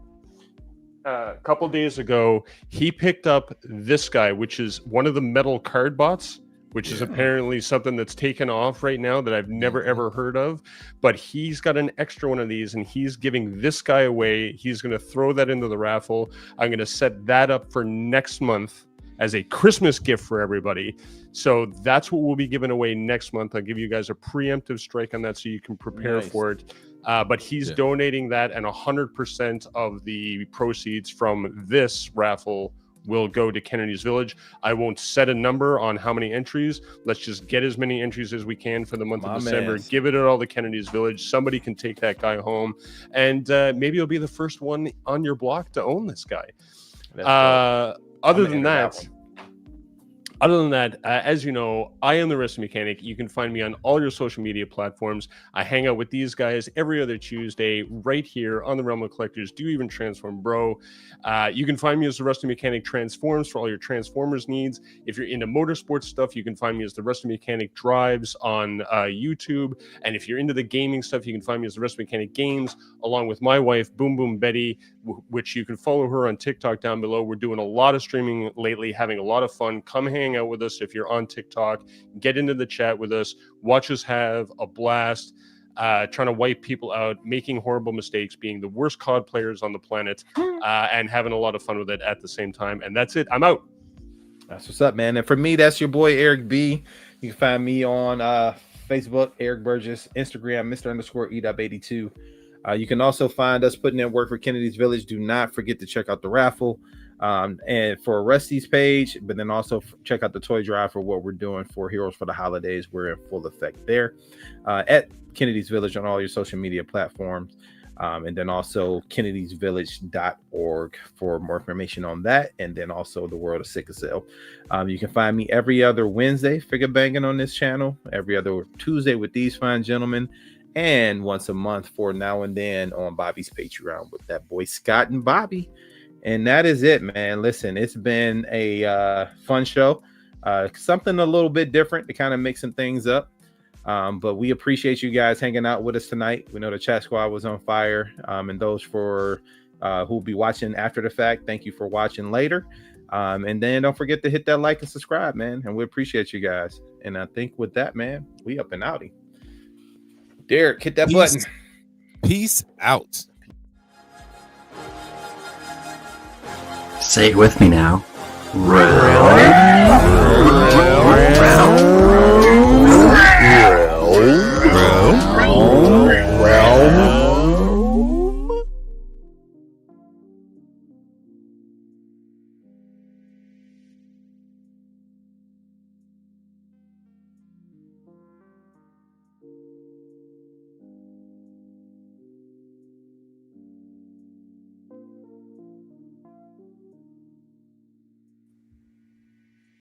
a couple days ago. He picked up this guy, which is one of the metal card bots, which is apparently something that's taken off right now that I've never ever heard of. But he's got an extra one of these, and he's giving this guy away. He's going to throw that into the raffle. I'm going to set that up for next month as a Christmas gift for everybody. So that's what we'll be giving away next month. I'll give you guys a preemptive strike on that so you can prepare for it. But he's donating that, and 100% of the proceeds from this raffle will go to Kennedy's Village. I won't set a number on how many entries. Let's just get as many entries as we can for the month of December. Give it all to Kennedy's Village. Somebody can take that guy home, and maybe you'll be the first one on your block to own this guy. Other than that, Other than that, as you know, I am the Wrestling Mechanic. You can find me on all your social media platforms. I hang out with these guys every other Tuesday right here on the Realm of Collectors Do Even Transform Bro. You can find me as the Wrestling Mechanic Transforms for all your Transformers needs. If you're into motorsports stuff, you can find me as the Wrestling Mechanic Drives on YouTube. And if you're into the gaming stuff, you can find me as the Wrestling Mechanic Games, along with my wife, Boom Boom Betty, which you can follow her on TikTok down below. We're doing a lot of streaming lately, having a lot of fun. Come hang out with us if you're on TikTok. Get into the chat with us. Watch us have a blast, trying to wipe people out, making horrible mistakes, being the worst COD players on the planet, and having a lot of fun with it at the same time. And that's it. I'm out. That's what's up, man. And for me, that's your boy Eric B. You can find me on Facebook, Eric Burgess, Instagram, Mr._E.82. You can also find us putting in work for Kennedy's Village. Do not forget to check out the raffle and for Rusty's page, but then also check out the toy drive for what we're doing for Heroes for the Holidays. We're in full effect there at Kennedy's Village on all your social media platforms. And then also kennedysvillage.org for more information on that. And then also the World of Sickle Cell. You can find me every other Wednesday, figure banging on this channel, every other Tuesday with these fine gentlemen, and once a month for Now and Then on Bobby's Patreon with that boy Scott and Bobby. And that is it, man. Listen, it's been a fun show, something a little bit different to kind of mix some things up. But we appreciate you guys hanging out with us tonight. We know the chat squad was on fire. And those for who'll be watching after the fact, thank you for watching later. And then don't forget to hit that like and subscribe, man. And we appreciate you guys. And I think with that, man, we up and outie. Derek, hit that button. Peace out. Say it with me now. Realm.